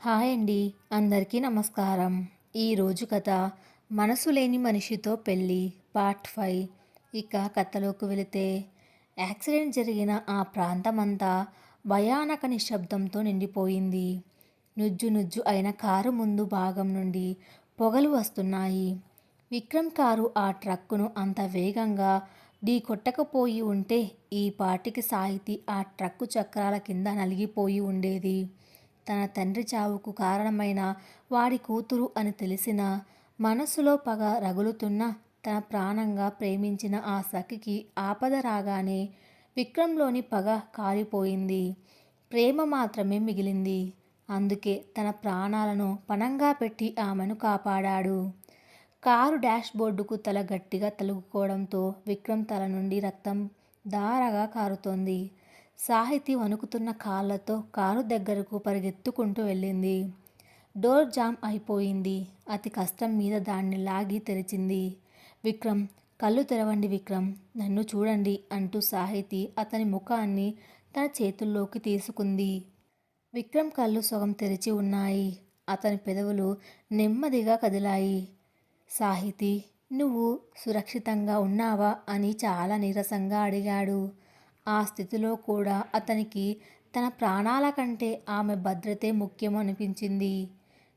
Hi అండి. అందరికీ నమస్కారం. ఈరోజు కథ 'మనసు లేని మనిషితో పెళ్ళి' పార్ట్ 5. ఇక కథలోకి వెళితే, యాక్సిడెంట్ జరిగిన ఆ ప్రాంతమంతా భయానక నిశ్శబ్దంతో నిండిపోయింది. నుజ్జు నుజ్జు అయిన కారు ముందు భాగం నుండి పొగలు వస్తున్నాయి. విక్రమ్ కారు ఆ ట్రక్కును అంత వేగంగా ఢీకొట్టకపోయి ఉంటే ఈ పాటికి సాహితి ఆ ట్రక్కు చక్రాల కింద నలిగిపోయి ఉండేది. తన తండ్రి చావుకు కారణమైన వాడి కూతురు అని తెలిసిన మనసులో పగ రగులుతున్న తన ప్రాణంగా ప్రేమించిన ఆ సఖికి ఆపద రాగానే విక్రమ్లోని పగ కాలిపోయింది. ప్రేమ మాత్రమే మిగిలింది. అందుకే తన ప్రాణాలను పణంగా పెట్టి ఆమెను కాపాడాడు. కారు డాష్ బోర్డుకు తల గట్టిగా తలుగుకోవడంతో విక్రమ్ తల నుండి రక్తం ధారగా కారుతోంది. సాహితి వణుకుతున్న కాళ్ళతో కారు దగ్గరకు పరిగెత్తుకుంటూ వెళ్ళింది. డోర్ జామ్ అయిపోయింది. అతి కష్టం మీద దాన్ని లాగి తెరిచింది. విక్రమ్, కళ్ళు తెరవండి విక్రమ్, నన్ను చూడండి అంటూ సాహితి అతని ముఖాన్ని తన చేతుల్లోకి తీసుకుంది. విక్రమ్ కళ్ళు సగం తెరిచి ఉన్నాయి. అతని పెదవులు నెమ్మదిగా కదిలాయి. సాహితి, నువ్వు సురక్షితంగా ఉన్నావా అని చాలా నీరసంగా అడిగాడు. ఆ స్థితిలో కూడా అతనికి తన ప్రాణాల కంటే ఆమె భద్రతే ముఖ్యం అనిపించింది.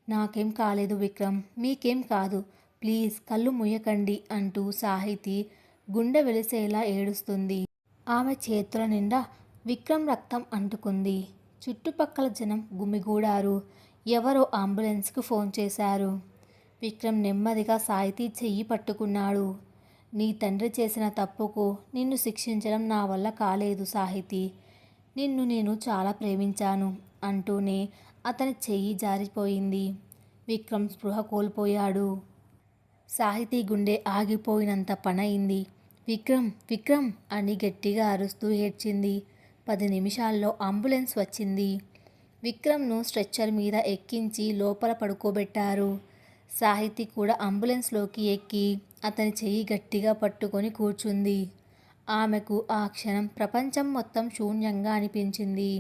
నాకేం కాలేదు విక్రమ్, మీకేం కాదు, ప్లీజ్ కళ్ళు మూయకండి అంటూ సాహితి గుండె వెలిసేలా ఏడుస్తుంది. ఆమె చేతుల నిండా విక్రమ్ రక్తం అంటుకుంది. చుట్టుపక్కల జనం గుమిగూడారు. ఎవరో అంబులెన్స్కి ఫోన్ చేశారు. విక్రమ్ నెమ్మదిగా సాహితి చెయ్యి పట్టుకున్నాడు. నీ తండ్రి చేసిన తప్పుకు నిన్ను శిక్షించడం నా వల్ల కాలేదు సాహితి. నిన్ను నేను చాలా ప్రేమించాను అంటూనే అతని చెయ్యి జారిపోయింది. విక్రమ్ స్పృహ కోల్పోయాడు. సాహితి గుండె ఆగిపోయినంత పనయింది. విక్రమ్, విక్రమ్ అని గట్టిగా అరుస్తూ ఏడ్చింది. 10 నిమిషాల్లో అంబులెన్స్ వచ్చింది. విక్రమ్ను స్ట్రెచ్చర్ మీద ఎక్కించి లోపల పడుకోబెట్టారు. సాహితి కూడా అంబులెన్స్లోకి ఎక్కి అతని చెయ్యి గట్టిగా పట్టుకొని కూర్చుంది. ఆమెకు ఆ క్షణం ప్రపంచం మొత్తం శూన్యంగా అనిపించింది.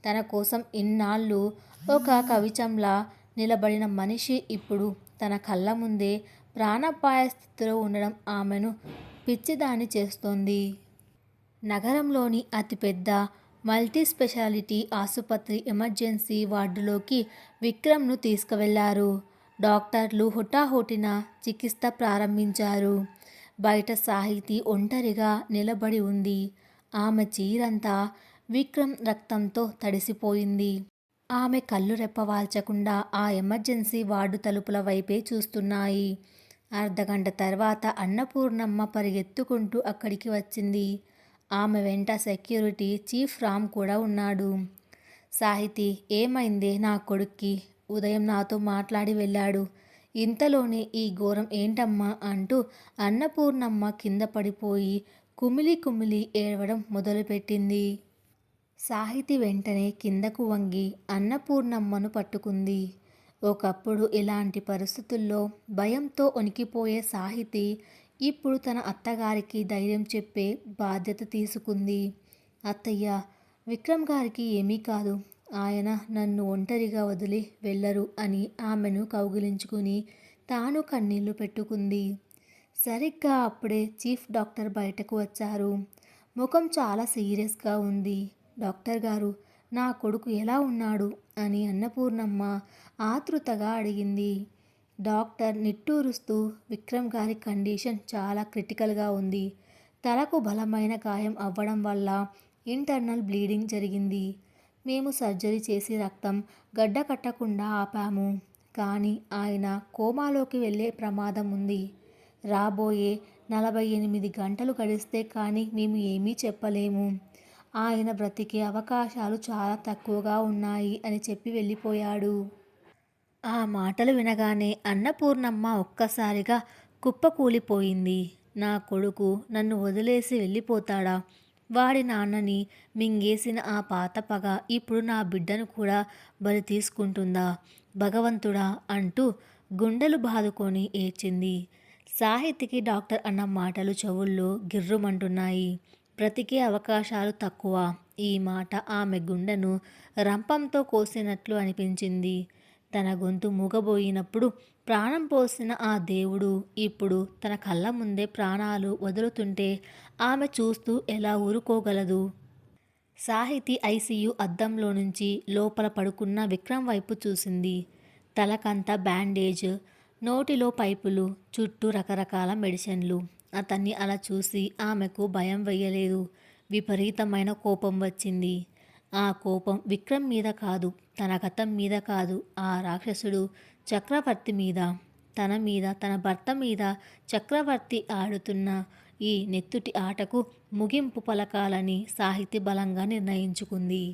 తన కోసం ఇన్నాళ్ళు ఒక కవచంలా నిలబడిన మనిషి ఇప్పుడు తన కళ్ళ ముందే ప్రాణాపాయ స్థితిలో ఉండడం ఆమెను పిచ్చిదాన్ని చేస్తోంది. నగరంలోని అతిపెద్ద మల్టీ స్పెషాలిటీ ఆసుపత్రి ఎమర్జెన్సీ వార్డులోకి విక్రమ్ను తీసుకువెళ్లారు. డాక్టర్లు హుటాహుటిన చికిత్స ప్రారంభించారు. బయట సాహితి ఒంటరిగా నిలబడి ఉంది. ఆమె చీరంతా విక్రమ్ రక్తంతో తడిసిపోయింది. ఆమె కళ్ళు రెప్పవాల్చకుండా ఆ ఎమర్జెన్సీ వార్డు తలుపుల వైపే చూస్తున్నాయి. అర్ధగంట తర్వాత అన్నపూర్ణమ్మ పరిగెత్తుకుంటూ అక్కడికి వచ్చింది. ఆమె వెంట సెక్యూరిటీ చీఫ్ రామ్ కూడా ఉన్నాడు. సాహితి, ఏమైందే నా కొడుక్కి? ఉదయం నాతో మాట్లాడి వెళ్ళాడు. ఇంతలోనే ఈ ఘోరం ఏంటమ్మా అంటూ అన్నపూర్ణమ్మ కింద పడిపోయి కుమిలి కుమిలి ఏడవడం మొదలుపెట్టింది. సాహితి వెంటనే కిందకు వంగి అన్నపూర్ణమ్మను పట్టుకుంది. ఒకప్పుడు ఇలాంటి పరిస్థితుల్లో భయంతో వణికిపోయే సాహితి ఇప్పుడు తన అత్తగారికి ధైర్యం చెప్పే బాధ్యత తీసుకుంది. అత్తయ్య, విక్రమ్ గారికి ఏమీ కాదు. ఆయన నన్ను ఒంటరిగా వదిలి వెళ్ళరు అని ఆమెను కౌగిలించుకుని తాను కన్నీళ్లు పెట్టుకుంది. సరిగ్గా అప్పుడే చీఫ్ డాక్టర్ బయటకు వచ్చారు. ముఖం చాలా సీరియస్గా ఉంది. డాక్టర్ గారు, నా కొడుకు ఎలా ఉన్నాడు అని అన్నపూర్ణమ్మ ఆతృతగా అడిగింది. డాక్టర్ నిట్టూరుస్తూ, విక్రమ్ గారి కండిషన్ చాలా క్రిటికల్గా ఉంది. తలకు బలమైన గాయం అవ్వడం వల్ల ఇంటర్నల్ బ్లీడింగ్ జరిగింది. మేము సర్జరీ చేసి రక్తం గడ్డకట్టకుండా ఆపాము. కానీ ఆయన కోమాలోకి వెళ్ళే ప్రమాదం ఉంది. రాబోయే 48 గంటలు గడిస్తే కానీ మేము ఏమీ చెప్పలేము. ఆయన బ్రతికే అవకాశాలు చాలా తక్కువగా ఉన్నాయి అని చెప్పి వెళ్ళిపోయాడు. ఆ మాటలు వినగానే అన్నపూర్ణమ్మ ఒక్కసారిగా కుప్పకూలిపోయింది. నా కొడుకు నన్ను వదిలేసి వెళ్ళిపోతాడా? వాడి నాన్నని మింగేసిన ఆ పాత పగ ఇప్పుడు నా బిడ్డను కూడా బలి తీసుకుంటుందా? భగవంతుడా అంటూ గుండెలు బాదుకొని ఏడ్చింది. సాహితికి డాక్టర్ అన్న మాటలు చెవుల్లో గిర్రుమంటున్నాయి. బ్రతికే అవకాశాలు తక్కువ. ఈ మాట ఆమె గుండెను రంపంతో కోసినట్లు అనిపించింది. తన గొంతు మూగబోయినప్పుడు ప్రాణం పోసిన ఆ దేవుడు ఇప్పుడు తన కళ్ళ ముందే ప్రాణాలు వదులుతుంటే ఆమె చూస్తూ ఎలా ఊరుకోగలదు? సాహితి ఐసీయూ అద్దంలో నుంచి లోపల పడుకున్న విక్రమ్ వైపు చూసింది. తలకంతా బ్యాండేజ్, నోటిలో పైపులు, చుట్టూ రకరకాల మెడిసిన్లు. అతన్ని అలా చూసి ఆమెకు భయం వెయ్యలేదు. విపరీతమైన కోపం వచ్చింది. ఆ కోపం విక్రమ్ మీద కాదు, తన గతం మీద కాదు, ఆ రాక్షసుడు చక్రవర్తి మీద, తన మీద, తన భర్త మీద. చక్రవర్తి ఆడుతున్న ఈ నెత్తుటి ఆటకు ముగింపు పలకాలని సాహితి బలంగా నిర్ణయించుకుంది.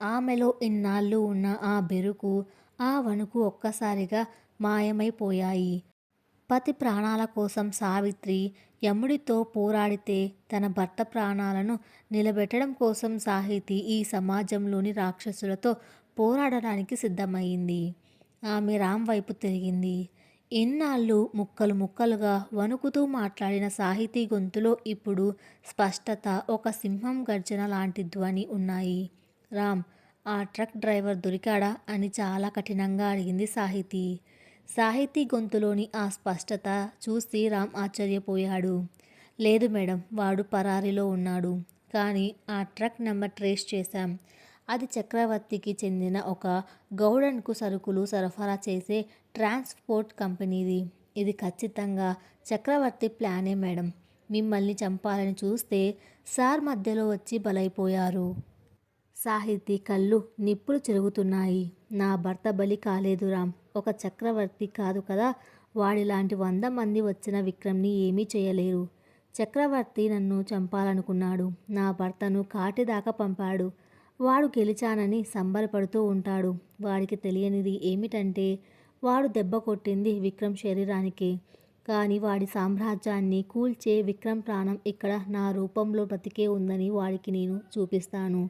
ఆమెలో ఇన్నాళ్ళు ఉన్న ఆ బెరుకు, ఆ వణుకు ఒక్కసారిగా మాయమైపోయాయి. పతి ప్రాణాల కోసం సావిత్రి యముడితో పోరాడితే తన భర్త ప్రాణాలను నిలబెట్టడం కోసం సాహితి ఈ సమాజంలోని రాక్షసులతో పోరాడడానికి సిద్ధమైంది. ఆమె రామ్ వైపు తిరిగింది. ఇన్నాళ్ళు ముక్కలు ముక్కలుగా వణుకుతూ మాట్లాడిన సాహితీ గొంతులో ఇప్పుడు స్పష్టత, ఒక సింహం గర్జన లాంటి ధ్వని ఉన్నాయి. రామ్, ఆ ట్రక్ డ్రైవర్ దొరికాడా అని చాలా కఠినంగా అడిగింది సాహితి. సాహితీ గొంతులోని ఆ స్పష్టత చూసి రామ్ ఆశ్చర్యపోయాడు. లేదు మేడం, వాడు పరారీలో ఉన్నాడు. కానీ ఆ ట్రక్ నెంబర్ ట్రేస్ చేశాం. అది చక్రవర్తికి చెందిన ఒక గౌడన్కు సరుకులు సరఫరా చేసే ట్రాన్స్పోర్ట్ కంపెనీది. ఇది ఖచ్చితంగా చక్రవర్తి ప్లానే మేడం. మిమ్మల్ని చంపాలని చూస్తే సార్ మధ్యలో వచ్చి బలైపోయారు. సాహితి కళ్ళు నిప్పులు చెరుగుతున్నాయి. నా భర్త బలి కాలేదు రామ్. ఒక చక్రవర్తి కాదు కదా, వాడిలాంటి 100 మంది వచ్చిన విక్రమ్ని ఏమీ చేయలేరు. చక్రవర్తి నన్ను చంపాలనుకున్నాడు. నా భర్తను కాటిదాకా పంపాడు. వాడు గెలిచానని సంబరపడుతూ ఉంటాడు. వాడికి తెలియనిది ఏమిటంటే వాడు దెబ్బ కొట్టింది విక్రమ్ శరీరానికి. కానీ వాడి సామ్రాజ్యాన్ని కూల్చే విక్రమ్ ప్రాణం ఇక్కడ నా రూపంలో బ్రతికే ఉందని వాడికి నేను చూపిస్తాను.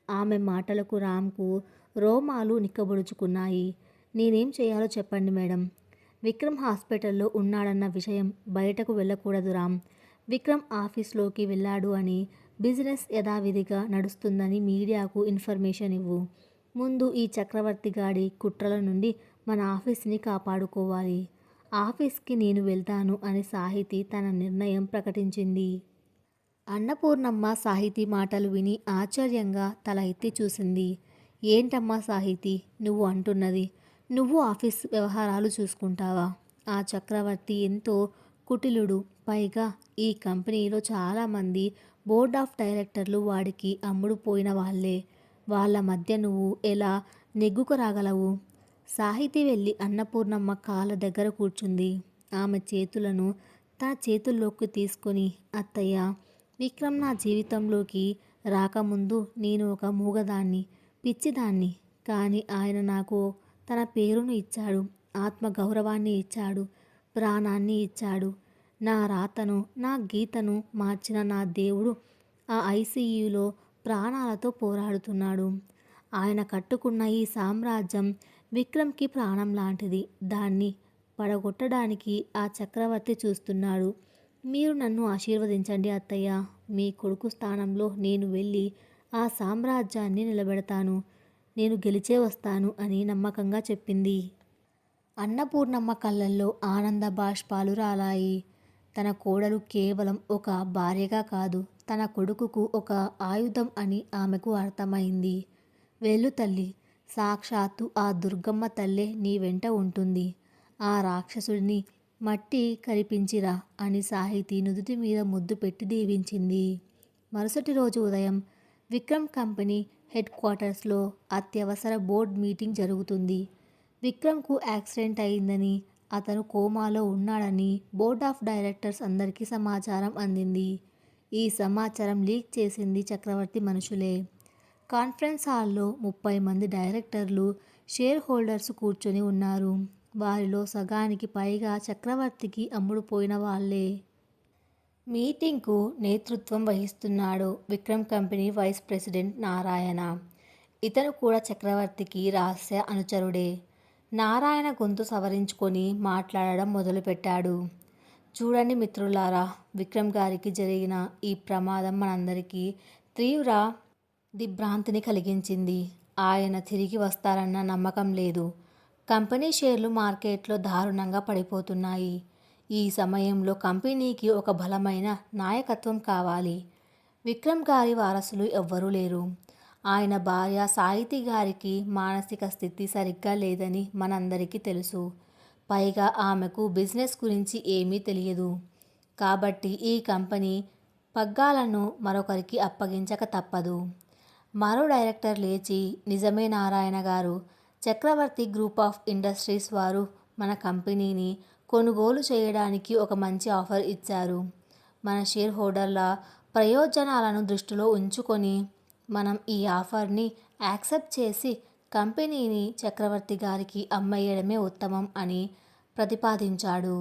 ఆమె మాటలకు రామ్కు రోమాలు నిక్కబొడుచుకున్నాయి. నేనేం చేయాలో చెప్పండి మేడం. విక్రమ్ హాస్పిటల్లో ఉన్నాడన్న విషయం బయటకు వెళ్ళకూడదు రామ్. విక్రమ్ ఆఫీస్లోకి వెళ్ళాడు అని, బిజినెస్ యథావిధిగా నడుస్తుందని మీడియాకు ఇన్ఫర్మేషన్ ఇవ్వు. ముందు ఈ చక్రవర్తి గాడి కుట్రల నుండి మన ఆఫీస్ని కాపాడుకోవాలి. ఆఫీస్కి నేను వెళ్తాను అని సాహితి తన నిర్ణయం ప్రకటించింది. అన్నపూర్ణమ్మ సాహితి మాటలు విని ఆశ్చర్యంగా తల ఎత్తి చూసింది. ఏంటమ్మా సాహితి నువ్వు అంటున్నది? నువ్వు ఆఫీస్ వ్యవహారాలు చూసుకుంటావా? ఆ చక్రవర్తి ఎంతో కుటిలుడు. పైగా ఈ కంపెనీలో చాలామంది బోర్డ్ ఆఫ్ డైరెక్టర్లు వాడికి అమ్ముడు పోయిన వాళ్ళే. వాళ్ళ మధ్య నువ్వు ఎలా నెగ్గుకు రాగలవు? సాహితి వెళ్ళి అన్నపూర్ణమ్మ కాళ్ళ దగ్గర కూర్చుంది. ఆమె చేతులను తన చేతుల్లోకి తీసుకొని, అత్తయ్య, విక్రమ్ నా జీవితంలోకి రాకముందు నేను ఒక మూగదాన్ని, పిచ్చిదాన్ని. కానీ ఆయన నాకు తన పేరును ఇచ్చాడు, ఆత్మగౌరవాన్ని ఇచ్చాడు, ప్రాణాన్ని ఇచ్చాడు. నా రాతను, నా గీతను మార్చిన నా దేవుడు ఆ ఐసీయూలో ప్రాణాలతో పోరాడుతున్నాడు. ఆయన కట్టుకున్న ఈ సామ్రాజ్యం విక్రమ్కి ప్రాణం లాంటిది. దాన్ని పడగొట్టడానికి ఆ చక్రవర్తి చూస్తున్నాడు. మీరు నన్ను ఆశీర్వదించండి అత్తయ్య. మీ కొడుకు స్థానంలో నేను వెళ్ళి ఆ సామ్రాజ్యాన్ని నిలబెడతాను. నేను గెలిచే వస్తాను అని నమ్మకంగా చెప్పింది. అన్నపూర్ణమ్మ కళ్ళల్లో ఆనంద బాష్పాలు రాలాయి. తన కోడలు కేవలం ఒక భార్యగా కాదు, తన కొడుకుకు ఒక ఆయుధం అని ఆమెకు అర్థమైంది. వెళ్ళు తల్లి, సాక్షాత్తు ఆ దుర్గమ్మ తల్లే నీ వెంట ఉంటుంది. ఆ రాక్షసుడిని మట్టి కరిపించిరా అని సాహితి నుదుటి మీద ముద్దు పెట్టి దీవించింది. మరుసటి రోజు ఉదయం విక్రమ్ కంపెనీ హెడ్ క్వార్టర్స్లో అత్యవసర బోర్డ్ మీటింగ్ జరుగుతుంది. విక్రమ్కు యాక్సిడెంట్ అయిందని, అతను కోమాలో ఉన్నాడని బోర్డ్ ఆఫ్ డైరెక్టర్స్ అందరికీ సమాచారం అందింది. ఈ సమాచారం లీక్ చేసింది చక్రవర్తి మనుషులే. కాన్ఫరెన్స్ హాల్లో 30 మంది డైరెక్టర్లు, షేర్ హోల్డర్స్ కూర్చొని ఉన్నారు. వారిలో సగానికి పైగా చక్రవర్తికి అమ్ముడుపోయిన వాళ్ళే. మీటింగ్కు నేతృత్వం వహిస్తున్నాడు Vikram company vice president Narayana. ఇతను కూడా చక్రవర్తికి రహస్య అనుచరుడే. నారాయణ గొంతు సవరించుకొని మాట్లాడడం మొదలుపెట్టాడు. చూడండి మిత్రులారా, విక్రమ్ గారికి జరిగిన ఈ ప్రమాదం మనందరికీ తీవ్ర దిగ్భ్రాంతిని కలిగించింది. ఆయన తిరిగి వస్తారన్న నమ్మకం లేదు. కంపెనీ షేర్లు మార్కెట్లో దారుణంగా పడిపోతున్నాయి. ఈ సమయంలో కంపెనీకి ఒక బలమైన నాయకత్వం కావాలి. విక్రమ్ గారి వారసులు ఎవ్వరూ లేరు. ఆయన భార్య సాహితి గారికి మానసిక స్థితి సరిగ్గా లేదని మనందరికీ తెలుసు. పైగా ఆమెకు బిజినెస్ గురించి ఏమీ తెలియదు. కాబట్టి ఈ కంపెనీ పగ్గాలను మరొకరికి అప్పగించక తప్పదు. మరో డైరెక్టర్ లేచి, నిజమే నారాయణ గారు, చక్రవర్తి గ్రూప్ ఆఫ్ ఇండస్ట్రీస్ వారు మన కంపెనీని కొనుగోలు చేయడానికి ఒక మంచి ఆఫర్ ఇచ్చారు. మన షేర్ హోల్డర్ల ప్రయోజనాలను దృష్టిలో ఉంచుకొని మనం ఈ ఆఫర్ని యాక్సెప్ట్ చేసి కంపెనీని చక్రవర్తి గారికి అమ్మేయడమే ఉత్తమం అని ప్రతిపాదించాడు.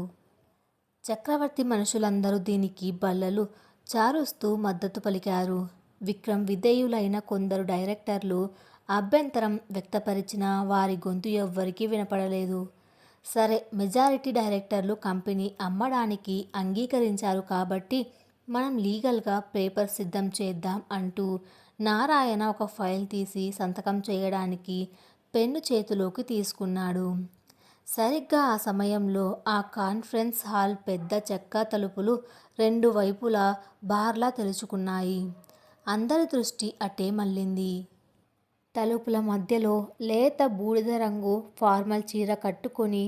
చక్రవర్తి మనుషులందరూ దీనికి బల్లలు చారుస్తూ మద్దతు పలికారు. విక్రమ్ విధేయులైన కొందరు డైరెక్టర్లు అభ్యంతరం వ్యక్తపరిచినా వారి గొంతు ఎవ్వరికీ వినపడలేదు. సరే, మెజారిటీ డైరెక్టర్లు కంపెనీ అమ్మడానికి అంగీకరించారు కాబట్టి మనం లీగల్గా పేపర్ సిద్ధం చేద్దాం అంటూ నారాయణ ఒక ఫైల్ తీసి సంతకం చేయడానికి పెన్ను చేతిలోకి తీసుకున్నాడు. సరిగ్గా ఆ సమయంలో ఆ కాన్ఫరెన్స్ హాల్ పెద్ద చెక్క తలుపులు రెండు వైపులా బార్లా తెరుచుకున్నాయి. అందరి దృష్టి అటే మళ్ళింది. తలుపుల మధ్యలో లేత బూడిద రంగు ఫార్మల్ చీర కట్టుకొని,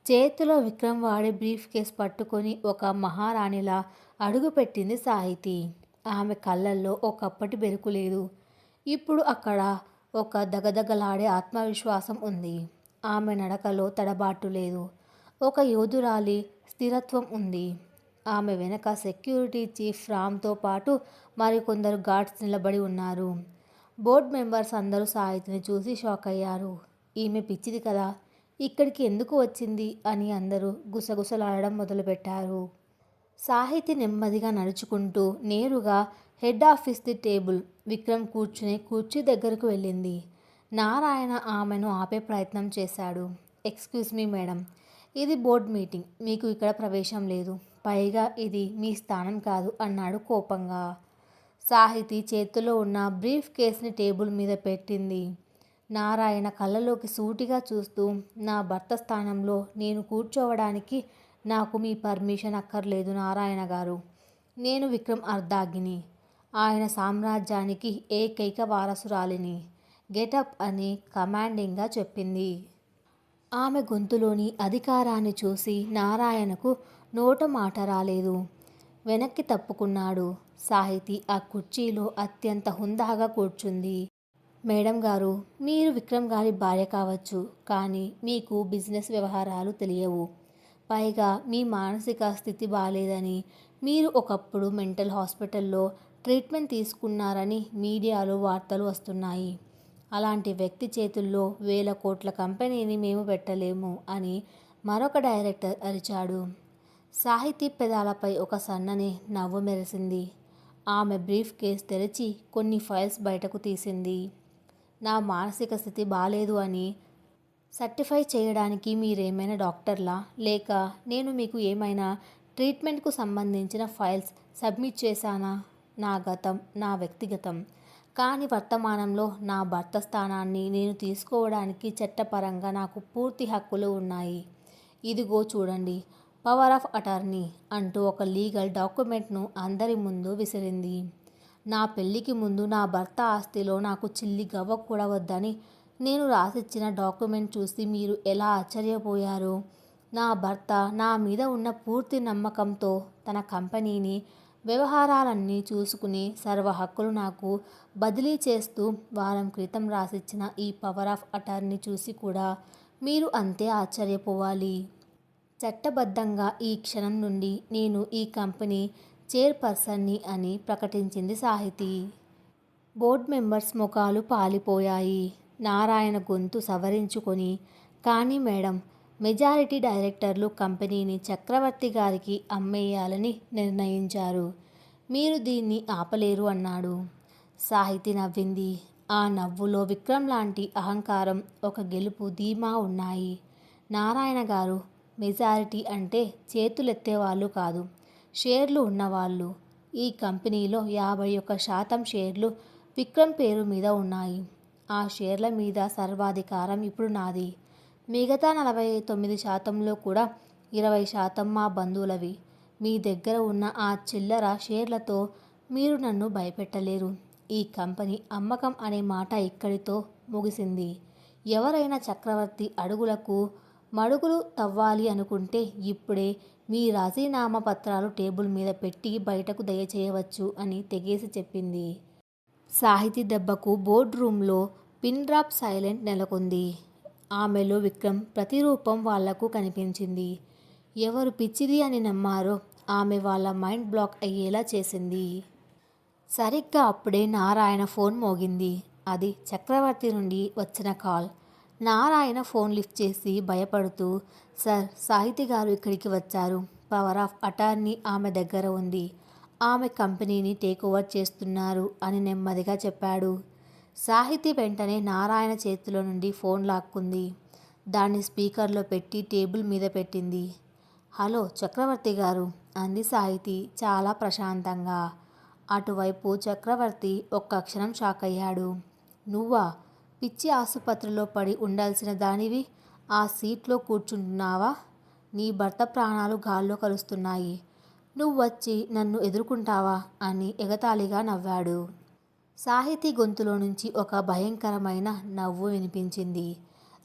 చేతిలో విక్రమ్ వాడే బ్రీఫ్ కేస్ పట్టుకొని ఒక మహారాణిలా అడుగుపెట్టింది సాహితి. ఆమె కళ్ళల్లో ఒకప్పటి బెరుకు లేదు. ఇప్పుడు అక్కడ ఒక దగదగలాడే ఆత్మవిశ్వాసం ఉంది. ఆమె నడకలో తడబాటు లేదు. ఒక యోధురాలి స్థిరత్వం ఉంది. ఆమె వెనక సెక్యూరిటీ చీఫ్ రామ్తో పాటు మరికొందరు గార్డ్స్ నిలబడి ఉన్నారు. బోర్డ్ మెంబర్స్ అందరూ సాహితిని చూసి షాక్ అయ్యారు. ఈమె పిచ్చిది కదా, ఇక్కడికి ఎందుకు వచ్చింది అని అందరూ గుసగుసలాడడం మొదలుపెట్టారు. సాహితి నెమ్మదిగా నడుచుకుంటూ నేరుగా హెడ్ ఆఫీస్ది టేబుల్, విక్రమ్ కూర్చునే కుర్చీ దగ్గరకు వెళ్ళింది. నారాయణ ఆమెను ఆపే ప్రయత్నం చేశాడు. ఎక్స్క్యూజ్ మీ మేడం, ఇది బోర్డ్ మీటింగ్, మీకు ఇక్కడ ప్రవేశం లేదు. పైగా ఇది మీ స్థానం కాదు అన్నాడు కోపంగా. సాహితి చేతిలో ఉన్న బ్రీఫ్ కేస్ని టేబుల్ మీద పెట్టింది. నారాయణ కళ్ళలోకి సూటిగా చూస్తూ, నా భర్త స్థానంలో నేను కూర్చోవడానికి నాకు మీ పర్మిషన్ అక్కర్లేదు నారాయణ గారు. నేను విక్రమ్ అర్ధాగిని, ఆయన సామ్రాజ్యానికి ఏకైక వారసురాలిని. గెటప్ అని కమాండింగ్గా చెప్పింది. ఆమె గొంతులోని అధికారాన్ని చూసి నారాయణకు నోట మాట రాలేదు. వెనక్కి తప్పుకున్నాడు. సాహితి ఆ కుర్చీలో అత్యంత హుందాగా కూర్చుంది. మేడం గారు, మీరు విక్రమ్ గారి భార్య కావచ్చు, కానీ మీకు బిజినెస్ వ్యవహారాలు తెలియవు. పైగా మీ మానసిక స్థితి బాలేదని, మీరు ఒకప్పుడు మెంటల్ హాస్పిటల్లో ట్రీట్మెంట్ తీసుకున్నారని మీడియాలో వార్తలు వస్తున్నాయి. అలాంటి వ్యక్తి చేతుల్లో వేల కోట్ల కంపెనీని మేము పెట్టలేము అని మరొక డైరెక్టర్ అరిచాడు. సాహితీ పెదాలపై ఒక సన్నని నవ్వు మెరిసింది. ఆమె బ్రీఫ్ కేస్ తెరిచి కొన్ని ఫైల్స్ బయటకు తీసింది. నా మానసిక స్థితి బాలేదు అని సర్టిఫై చేయడానికి మీరేమైనా డాక్టర్లా, లేక నేను మీకు ఏమైనా ట్రీట్మెంట్కు సంబంధించిన ఫైల్స్ సబ్మిట్ చేశానా? నా గతం నా వ్యక్తిగతం, కానీ వర్తమానంలో నా భర్త స్థానాన్ని నేను తీసుకోవడానికి చట్టపరంగా నాకు పూర్తి హక్కులు ఉన్నాయి. ఇదిగో చూడండి, పవర్ ఆఫ్ అటార్నీ అంటూ ఒక లీగల్ డాక్యుమెంట్ను అందరి ముందు విసిరింది. నా పెళ్లికి ముందు నా భర్త ఆస్తిలో నాకు చిల్లి గవ్వ కూడా వద్దని నేను రాసిచ్చిన డాక్యుమెంట్ చూసి మీరు ఎలా ఆశ్చర్యపోయారు? నా భర్త నా మీద ఉన్న పూర్తి నమ్మకంతో తన కంపెనీని వ్యవహారాలన్నీ చూసుకుని సర్వ హక్కులు నాకు బదిలీ చేస్తూ వారం క్రితం రాసిచ్చిన ఈ పవర్ ఆఫ్ అటార్నీ చూసి కూడా మీరు అంతే ఆశ్చర్యపోవాలి. చట్టబద్ధంగా ఈ క్షణం నుండి నేను ఈ కంపెనీ చైర్పర్సన్ని అని ప్రకటించింది సాహితి. బోర్డ్ మెంబర్స్ ముఖాలు పాలిపోయాయి. నారాయణ గొంతు సవరించుకొని, కానీ మేడం, మెజారిటీ డైరెక్టర్లు కంపెనీని చక్రవర్తి గారికి అమ్మేయాలని నిర్ణయించారు. మీరు దీన్ని ఆపలేరు అన్నాడు. సాహితి నవ్వింది. ఆ నవ్వులో విక్రమ్ లాంటి అహంకారం, ఒక గెలుపు ధీమా ఉన్నాయి. నారాయణ గారు, మెజారిటీ అంటే చేతులెత్తేవాళ్ళు కాదు, షేర్లు ఉన్నవాళ్ళు. ఈ కంపెనీలో 51% షేర్లు విక్రమ్ పేరు మీద ఉన్నాయి. ఆ షేర్ల మీద సర్వాధికారం ఇప్పుడు నాది. మిగతా 49%లో కూడా 20% మా బంధువులవి. మీ దగ్గర ఉన్న ఆ చిల్లర షేర్లతో మీరు నన్ను భయపెట్టలేరు. ఈ కంపెనీ అమ్మకం అనే మాట ఇక్కడితో ముగిసింది. ఎవరైనా చక్రవర్తి అడుగులకు మడుగులు తవ్వాలి అనుకుంటే ఇప్పుడే మీ రాజీనామా పత్రాలు టేబుల్ మీద పెట్టి బయటకు దయచేయవచ్చు అని తెగేసి చెప్పింది. సాహితీ దెబ్బకు బోర్డ్ రూమ్లో పిన్ డ్రాప్ సైలెంట్ నెలకొంది. ఆమెలో విక్రమ్ ప్రతిరూపం వాళ్లకు కనిపించింది. ఎవరు పిచ్చిది అని నమ్మారో ఆమె వాళ్ళ మైండ్ బ్లాక్ అయ్యేలా చేసింది. సరిగ్గా అప్పుడే నారాయణ ఫోన్ మోగింది. అది చక్రవర్తి నుండి వచ్చిన కాల్. నారాయణ ఫోన్ లిఫ్ట్ చేసి భయపడుతూ, సార్, సాహితీ గారు ఇక్కడికి వచ్చారు. పవర్ ఆఫ్ అటార్నీ ఆమె దగ్గర ఉంది. ఆమె కంపెనీని టేకోవర్ చేస్తున్నారు అని నెమ్మదిగా చెప్పాడు. సాహితీ వెంటనే నారాయణ చేతిలో నుండి ఫోన్ లాక్కుంది. దాన్ని స్పీకర్లో పెట్టి టేబుల్ మీద పెట్టింది. హలో చక్రవర్తి గారు, అంది సాహితీ చాలా ప్రశాంతంగా. అటువైపు చక్రవర్తి ఒక్క క్షణం షాక్ అయ్యాడు. నువ్వా? పిచ్చి ఆసుపత్రిలో పడి ఉండాల్సిన దానివి ఆ సీట్లో కూర్చుంటున్నావా? నీ భర్త ప్రాణాలు గాల్లో కలుస్తున్నాయి. నువ్వొచ్చి నన్ను ఎదుర్కొంటావా అని ఎగతాళిగా నవ్వాడు. సాహితీ గొంతులో నుంచి ఒక భయంకరమైన నవ్వు వినిపించింది.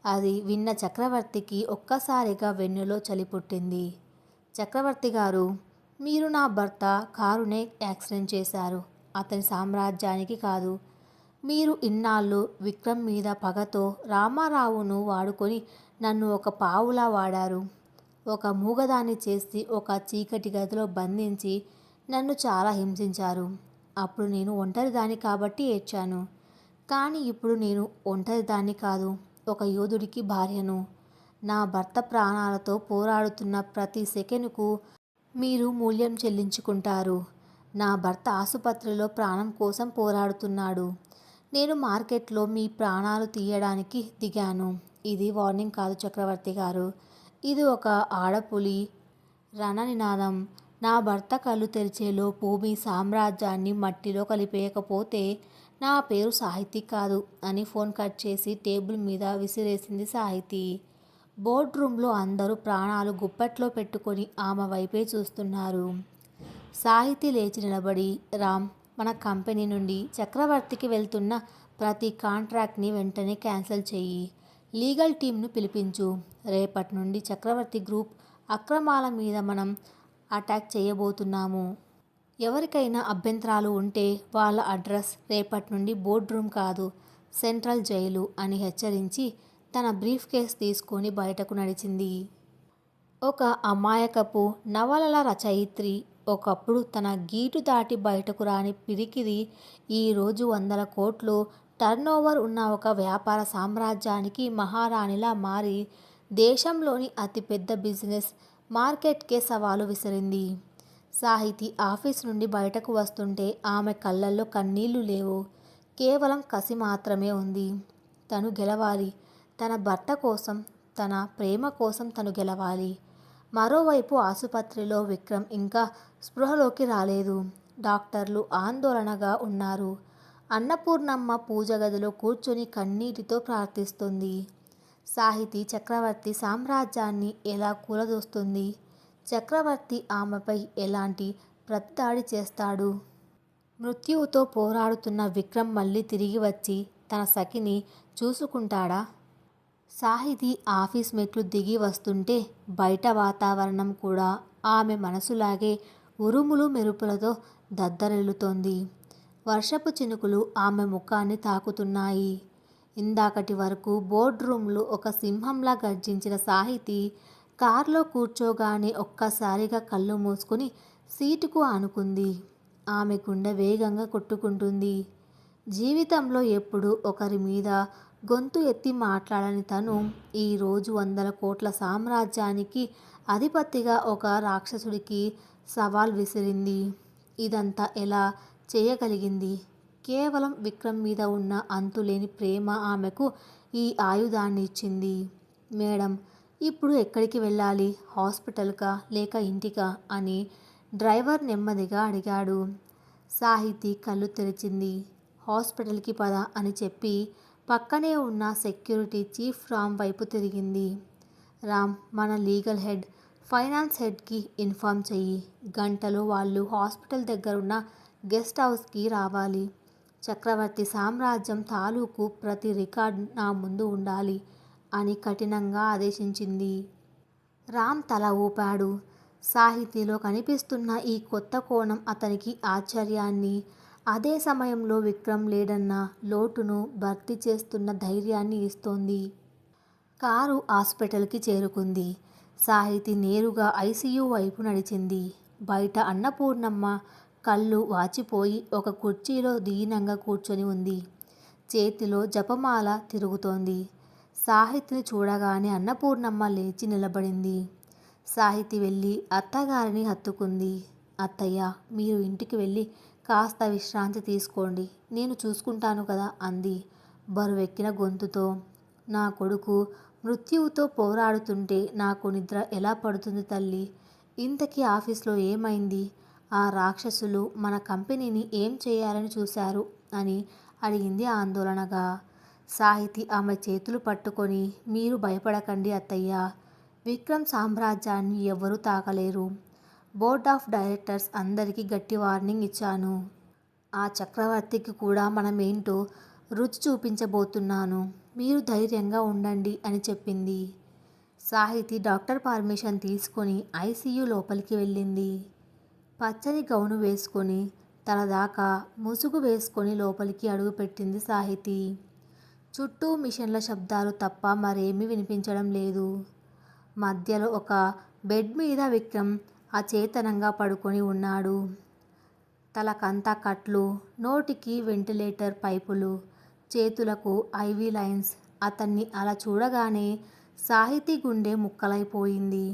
అది విన్న చక్రవర్తికి ఒక్కసారిగా వెన్నులో చలి పుట్టింది. చక్రవర్తి గారు, మీరు నా భర్త కారునే యాక్సిడెంట్ చేశారు. అతని సామ్రాజ్యానికి కాదు. మీరు ఇన్నాళ్ళు విక్రమ్ మీద పగతో రామారావును వాడుకొని నన్ను ఒక పావులా వాడారు. ఒక మూగదాన్ని చేసి ఒక చీకటి గదిలో బంధించి నన్ను చాలా హింసించారు. అప్పుడు నేను ఒంటరిదాన్ని కాబట్టి ఏడ్చాను. కానీ ఇప్పుడు నేను ఒంటరిదాన్ని కాదు, ఒక యోధుడికి భార్యను. నా భర్త ప్రాణాలతో పోరాడుతున్న ప్రతి సెకనుకు మీరు మూల్యం చెల్లించుకుంటారు. నా భర్త ఆసుపత్రిలో ప్రాణం కోసం పోరాడుతున్నాడు. నేను మార్కెట్లో మీ ప్రాణాలు తీయడానికి దిగాను. ఇది వార్నింగ్ కాదు చక్రవర్తి గారు. ఇది ఒక ఆడపులి రణనినాదం. నా భర్త కళ్ళు తెరిచేలోపు మీ సామ్రాజ్యాన్ని మట్టిలో కలిపేయకపోతే నా పేరు సాహితీ కాదు అని ఫోన్ కట్ చేసి టేబుల్ మీద విసిరేసింది సాహితీ. బోర్డ్ రూమ్లో అందరూ ప్రాణాలు గుప్పెట్లో పెట్టుకొని ఆమె వైపే చూస్తున్నారు. సాహితీ లేచి నిలబడి, రామ్, మన కంపెనీ నుండి చక్రవర్తికి వెళ్తున్న ప్రతి కాంట్రాక్ట్ని వెంటనే క్యాన్సిల్ చెయ్యి. లీగల్ టీంను పిలిపించు. రేపటి నుండి చక్రవర్తి గ్రూప్ అక్రమాల మీద మనం అటాక్ చేయబోతున్నాము. ఎవరికైనా అభ్యంతరాలు ఉంటే వాళ్ళ అడ్రస్ రేపటి నుండి బోర్డ్ రూమ్ కాదు, సెంట్రల్ జైలు అని హెచ్చరించి తన బ్రీఫ్ కేస్ తీసుకొని బయటకు నడిచింది. ఒక అమాయకపు నవలల రచయిత్రి, ఒకప్పుడు తన గీటు దాటి బయటకు రాని పిరికిది, ఈరోజు 100 కోట్లు టర్నోవర్ ఉన్న ఒక వ్యాపార సామ్రాజ్యానికి మహారాణిలా మారి దేశంలోని అతిపెద్ద బిజినెస్ మార్కెట్కే సవాలు విసిరింది. సాహితీ ఆఫీస్ నుండి బయటకు వస్తుంటే ఆమె కళ్ళల్లో కన్నీళ్లు లేవు, కేవలం కసి మాత్రమే ఉంది. తను గెలవాలి. తన భర్త కోసం, తన ప్రేమ కోసం తను గెలవాలి. మరోవైపు ఆసుపత్రిలో విక్రమ్ ఇంకా స్పృహలోకి రాలేదు. డాక్టర్లు ఆందోళనగా ఉన్నారు. అన్నపూర్ణమ్మ పూజ గదిలో కూర్చొని కన్నీటితో ప్రార్థిస్తుంది. సాహితీ చక్రవర్తి సామ్రాజ్యాన్ని ఎలా కూలదోస్తుంది? చక్రవర్తి ఆమెపై ఎలాంటి ప్రతిదాడి చేస్తాడు? మృత్యువుతో పోరాడుతున్న విక్రమ్ మళ్ళీ తిరిగి వచ్చి తన సఖిని చూసుకుంటాడా? సాహితీ ఆఫీస్ మెట్లు దిగి వస్తుంటే బయట వాతావరణం కూడా ఆమె మనసులాగే ఉరుములు మెరుపులతో దద్దరిల్లుతోంది. వర్షపు చినుకులు ఆమె ముఖాన్ని తాకుతున్నాయి. ఇందాకటి వరకు బోర్డ్ రూమ్లో ఒక సింహంలా గర్జించిన సాహితీ కారులో కూర్చోగానే ఒక్కసారిగా కళ్ళు మూసుకుని సీటుకు ఆనుకుంది. ఆమె గుండె వేగంగా కొట్టుకుంటుంది. జీవితంలో ఎప్పుడూ ఒకరి మీద గొంతు ఎత్తి మాట్లాడని తను ఈరోజు 100 కోట్ల సామ్రాజ్యానికి అధిపతిగా ఒక రాక్షసుడికి సవాల్ విసిరింది. ఇదంతా ఎలా చేయగలిగింది? కేవలం విక్రమ్ మీద ఉన్న అంతులేని ప్రేమ ఆమెకు ఈ ఆయుధాన్ని ఇచ్చింది. మేడం, ఇప్పుడు ఎక్కడికి వెళ్ళాలి? హాస్పిటల్కా లేక ఇంటికా అని డ్రైవర్ నెమ్మదిగా అడిగాడు. సాహితీ కళ్ళు తెరిచింది. హాస్పిటల్కి పద అని చెప్పి పక్కనే ఉన్న సెక్యూరిటీ చీఫ్ రామ్ వైపు తిరిగింది. రామ్, మన లీగల్ హెడ్, ఫైనాన్స్ హెడ్కి ఇన్ఫార్మ్ చెయ్యి. గంటలో వాళ్ళు హాస్పిటల్ దగ్గరున్న గెస్ట్ హౌస్కి రావాలి. చక్రవర్తి సామ్రాజ్యం తాలూకు ప్రతి రికార్డ్ నా ముందు ఉండాలి అని కఠినంగా ఆదేశించింది. రామ్ తల ఊపాడు. సాహితీలో కనిపిస్తున్న ఈ కొత్త కోణం అతనికి ఆశ్చర్యాన్ని, అదే సమయంలో విక్రమ్ లేడన్న లోటును భర్తీ చేస్తున్న ధైర్యాన్ని ఇస్తోంది. కారు హాస్పిటల్కి చేరుకుంది. సాహితి నేరుగా ఐసీయూ వైపు నడిచింది. బయట అన్నపూర్ణమ్మ కళ్ళు వాచిపోయి ఒక కుర్చీలో దీనంగా కూర్చొని ఉంది. చేతిలో జపమాల తిరుగుతోంది. సాహితిని చూడగానే అన్నపూర్ణమ్మ లేచి నిలబడింది. సాహితి వెళ్ళి అత్తగారిని హత్తుకుంది. అత్తయ్య, మీరు ఇంటికి వెళ్ళి కాస్త విశ్రాంతి తీసుకోండి, నేను చూసుకుంటాను కదా అంది బరువెక్కిన గొంతుతో. నా కొడుకు మృత్యువుతో పోరాడుతుంటే నాకు నిద్ర ఎలా పడుతుంది తల్లి? ఇంతకీ ఆఫీస్లో ఏమైంది? ఆ రాక్షసులు మన కంపెనీని ఏం చేయాలని చూశారు అని అడిగింది ఆందోళనగా. సాహితి ఆమె చేతులు పట్టుకొని, మీరు భయపడకండి అత్తయ్య, విక్రమ్ సామ్రాజ్యాన్ని ఎవరూ తాకలేరు. బోర్డ్ ఆఫ్ డైరెక్టర్స్ అందరికీ గట్టి వార్నింగ్ ఇచ్చాను. ఆ చక్రవర్తికి కూడా మనమేంటో రుచి చూపించబోతున్నాను. మీరు ధైర్యంగా ఉండండి అని చెప్పింది. సాహితి డాక్టర్ పర్మిషన్ తీసుకొని ఐసీయూ లోపలికి వెళ్ళింది. పచ్చని గౌను వేసుకొని తలదాకా ముసుగు వేసుకొని లోపలికి అడుగుపెట్టింది సాహితి. చుట్టూ మిషన్ల శబ్దాలు తప్ప మరేమీ వినిపించడం లేదు. మధ్యలో ఒక బెడ్ మీద విక్రమ్ అచేతనంగా పడుకొని ఉన్నాడు. తలకంతా కట్లు, నోటికి వెంటిలేటర్ పైపులు, చేతులకు ఐవీ లైన్స్. అతన్ని అలా చూడగానే సాహితి గుండె ముక్కలైపోయింది.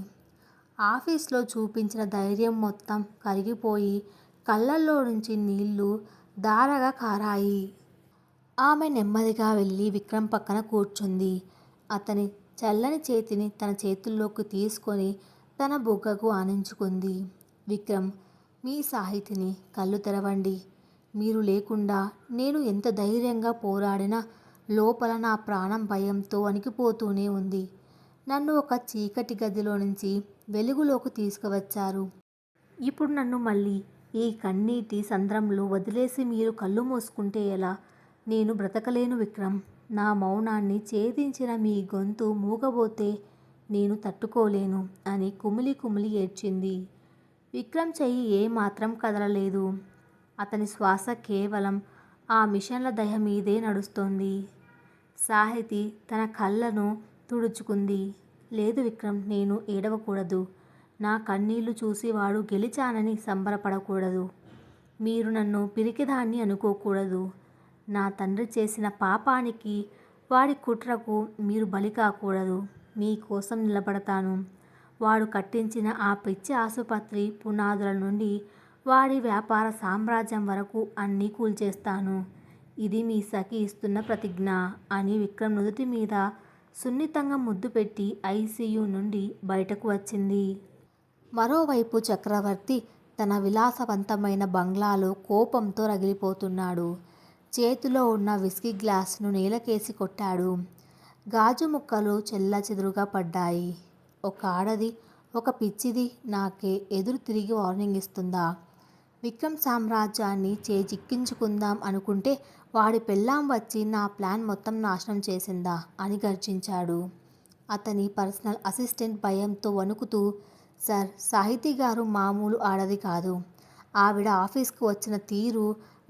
ఆఫీస్లో చూపించిన ధైర్యం మొత్తం కరిగిపోయి కళ్ళల్లో నుంచి నీళ్లు ధారగా కారాయి. ఆమె నెమ్మదిగా వెళ్ళి విక్రమ్ పక్కన కూర్చుంది. అతని చల్లని చేతిని తన చేతుల్లోకి తీసుకొని తన బుగ్గకు ఆనించుకుంది. విక్రమ్, మీ సాహితిని కళ్ళు తెరవండి. మీరు లేకుండా నేను ఎంత ధైర్యంగా పోరాడినా లోపల నా ప్రాణం భయంతో వణికిపోతూనే ఉంది. నన్ను ఒక చీకటి గదిలో నుంచి వెలుగులోకి తీసుకువచ్చారు. ఇప్పుడు నన్ను మళ్ళీ ఈ కన్నీటి సంద్రంలో వదిలేసి మీరు కళ్ళు మూసుకుంటే ఎలా? నేను బ్రతకలేను విక్రమ్. నా మౌనాన్ని ఛేదించిన మీ గొంతు మూగబోతే నేను తట్టుకోలేను అని కుమిలి కుమిలి ఏడ్చింది. విక్రమ్ చెయ్యి ఏమాత్రం కదలలేదు. అతని శ్వాస కేవలం ఆ మిషన్ల దయ మీదే నడుస్తోంది. సాహితి తన కళ్ళను తుడుచుకుంది. లేదు విక్రమ్, నేను ఏడవకూడదు. నా కన్నీళ్లు చూసి వాడు గెలిచానని సంబరపడకూడదు. మీరు నన్ను పిరికిదాన్ని అనుకోకూడదు. నా తండ్రి చేసిన పాపానికి, వాడి కుట్రకు మీరు బలి కాకూడదు. మీకోసం నిలబడతాను. వాడు కట్టించిన ఆ పిచ్చి ఆసుపత్రి పునాదుల నుండి వాడి వ్యాపార సామ్రాజ్యం వరకు అన్నీ కూల్చేస్తాను. ఇది మీ సఖి ఇస్తున్న ప్రతిజ్ఞ అని విక్రమ్ నుదుటి మీద సున్నితంగా ముద్దు పెట్టి ఐసీయూ నుండి బయటకు వచ్చింది. మరోవైపు చక్రవర్తి తన విలాసవంతమైన బంగ్లాలో కోపంతో రగిలిపోతున్నాడు. చేతిలో ఉన్న విస్కీ గ్లాసును నేలకేసి కొట్టాడు. గాజు ముక్కలు చెల్లాచెదురుగా పడ్డాయి. ఒక ఆడది, ఒక పిచ్చిది నాకే ఎదురు తిరిగి వార్నింగ్ ఇస్తుందా? విక్రమ్ సామ్రాజ్యాన్ని చేజిక్కించుకుందాం అనుకుంటే వాడి పెళ్ళాం వచ్చి నా ప్లాన్ మొత్తం నాశనం చేసిందా అని గర్జించాడు. అతని పర్సనల్ అసిస్టెంట్ భయంతో వణుకుతూ, సార్, సాహితి గారు మామూలు ఆడది కాదు. ఆవిడ ఆఫీస్కు వచ్చిన తీరు,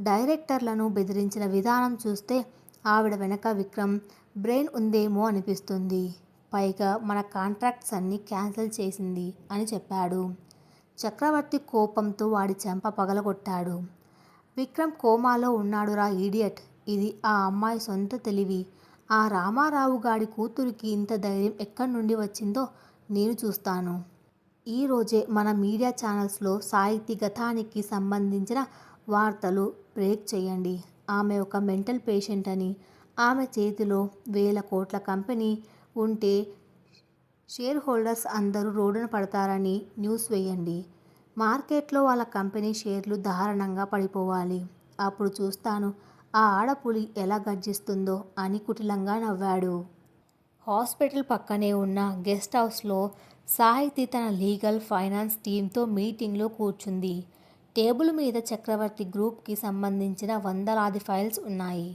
డైరెక్టర్లను బెదిరించిన విధానం చూస్తే ఆవిడ వెనక విక్రమ్ బ్రెయిన్ ఉందేమో అనిపిస్తుంది. పైగా మన కాంట్రాక్ట్స్ అన్నీ క్యాన్సిల్ చేసింది అని చెప్పాడు. చక్రవర్తి కోపంతో వాడి చెంప పగలగొట్టాడు. విక్రమ్ కోమాలో ఉన్నాడురా ఈడియట్. ఇది ఆ అమ్మాయి సొంత తెలివి. ఆ రామారావు గాడి కూతురికి ఇంత ధైర్యం ఎక్కడి నుండి వచ్చిందో నేను చూస్తాను. ఈరోజే మన మీడియా ఛానల్స్లో సాహితి గతానికి సంబంధించిన వార్తలు బ్రేక్ చేయండి. ఆమె ఒక మెంటల్ పేషెంట్ అని, ఆమె చేతిలో వేల కోట్ల కంపెనీ ఉంటే షేర్ హోల్డర్స్ అందరూ రోడ్డున పడతారని న్యూస్ వేయండి. మార్కెట్లో వాళ్ళ కంపెనీ షేర్లు దారుణంగా పడిపోవాలి. అప్పుడు చూస్తాను ఆ ఆడపులి ఎలా గర్జిస్తుందో అని కుటిలంగా నవ్వాడు. హాస్పిటల్ పక్కనే ఉన్న గెస్ట్ హౌస్లో సాహితి తన లీగల్ ఫైనాన్స్ టీంతో మీటింగ్లో కూర్చుంది. టేబుల్ మీద చక్రవర్తి గ్రూప్కి సంబంధించిన వందలాది ఫైల్స్ ఉన్నాయి.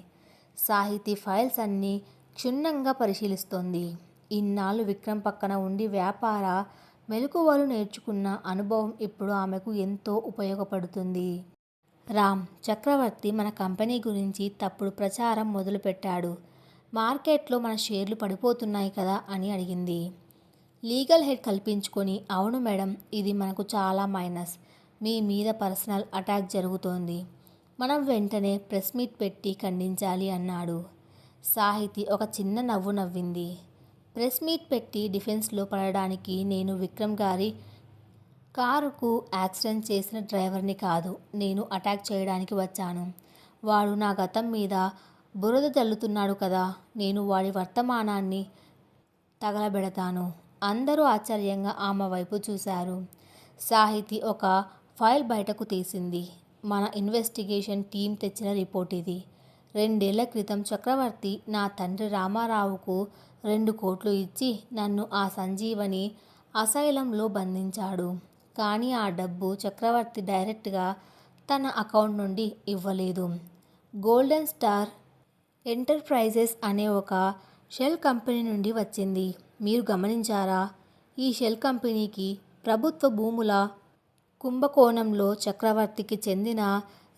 సాహితి ఫైల్స్ అన్నీ క్షుణ్ణంగా పరిశీలిస్తోంది. ఇన్నాళ్ళు విక్రమ్ పక్కన ఉండి వ్యాపార మెలకువలు నేర్చుకున్న అనుభవం ఇప్పుడు ఆమెకు ఎంతో ఉపయోగపడుతుంది. రామ్, చక్రవర్తి మన కంపెనీ గురించి తప్పుడు ప్రచారం మొదలుపెట్టాడు. మార్కెట్లో మన షేర్లు పడిపోతున్నాయి కదా అని అడిగింది. లీగల్ హెడ్ కల్పించుకొని, అవును మేడం, ఇది మనకు చాలా మైనస్. మీ మీద పర్సనల్ అటాక్ జరుగుతోంది. మనం వెంటనే ప్రెస్ మీట్ పెట్టి ఖండించాలి అన్నాడు. సాహితి ఒక చిన్న నవ్వు నవ్వింది. ప్రెస్ మీట్ పెట్టి డిఫెన్స్లో పడడానికి నేను విక్రమ్ గారి కారుకు యాక్సిడెంట్ చేసిన డ్రైవర్ని కాదు, నేను అటాక్ చేయడానికి వచ్చాను. వాడు నా గతం మీద బురద జల్లుతున్నాడు కదా, నేను వాడి వర్తమానాన్ని తగలబెడతాను. అందరూ ఆశ్చర్యంగా ఆమె వైపు చూశారు. సాహితి ఒక ఫైల్ బయటకు తీసింది. మన ఇన్వెస్టిగేషన్ టీం తెచ్చిన రిపోర్ట్ ఇది. 2 ఏళ్ల క్రితం చక్రవర్తి నా తండ్రి రామారావుకు 2 కోట్లు ఇచ్చి నన్ను ఆ సంజీవని అసైలంలో బంధించాడు. కానీ ఆ డబ్బు చక్రవర్తి డైరెక్ట్గా తన అకౌంట్ నుండి ఇవ్వలేదు. గోల్డెన్ స్టార్ ఎంటర్ప్రైజెస్ అనే ఒక షెల్ కంపెనీ నుండి వచ్చింది. మీరు గమనించారా? ఈ షెల్ కంపెనీకి ప్రభుత్వ భూముల కుంభకోణంలో చక్రవర్తికి చెందిన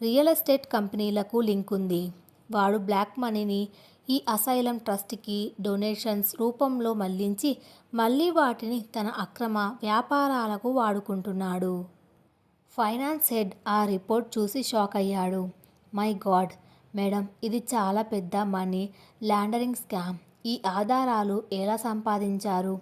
రియల్ ఎస్టేట్ కంపెనీలకు లింక్ ఉంది. వాడు బ్లాక్ మనీని ఈ అసైలం ట్రస్ట్కి డొనేషన్స్ రూపంలో మళ్లించి మళ్ళీ వాటిని తన అక్రమ వ్యాపారాలకు వాడుకుంటున్నాడు. ఫైనాన్స్ హెడ్ ఆ రిపోర్ట్ చూసి షాక్ అయ్యాడు. మై గాడ్ మేడం, ఇది చాలా పెద్ద మనీ లాండరింగ్ స్కామ్. ఈ ఆధారాలు ఎలా సంపాదించారు?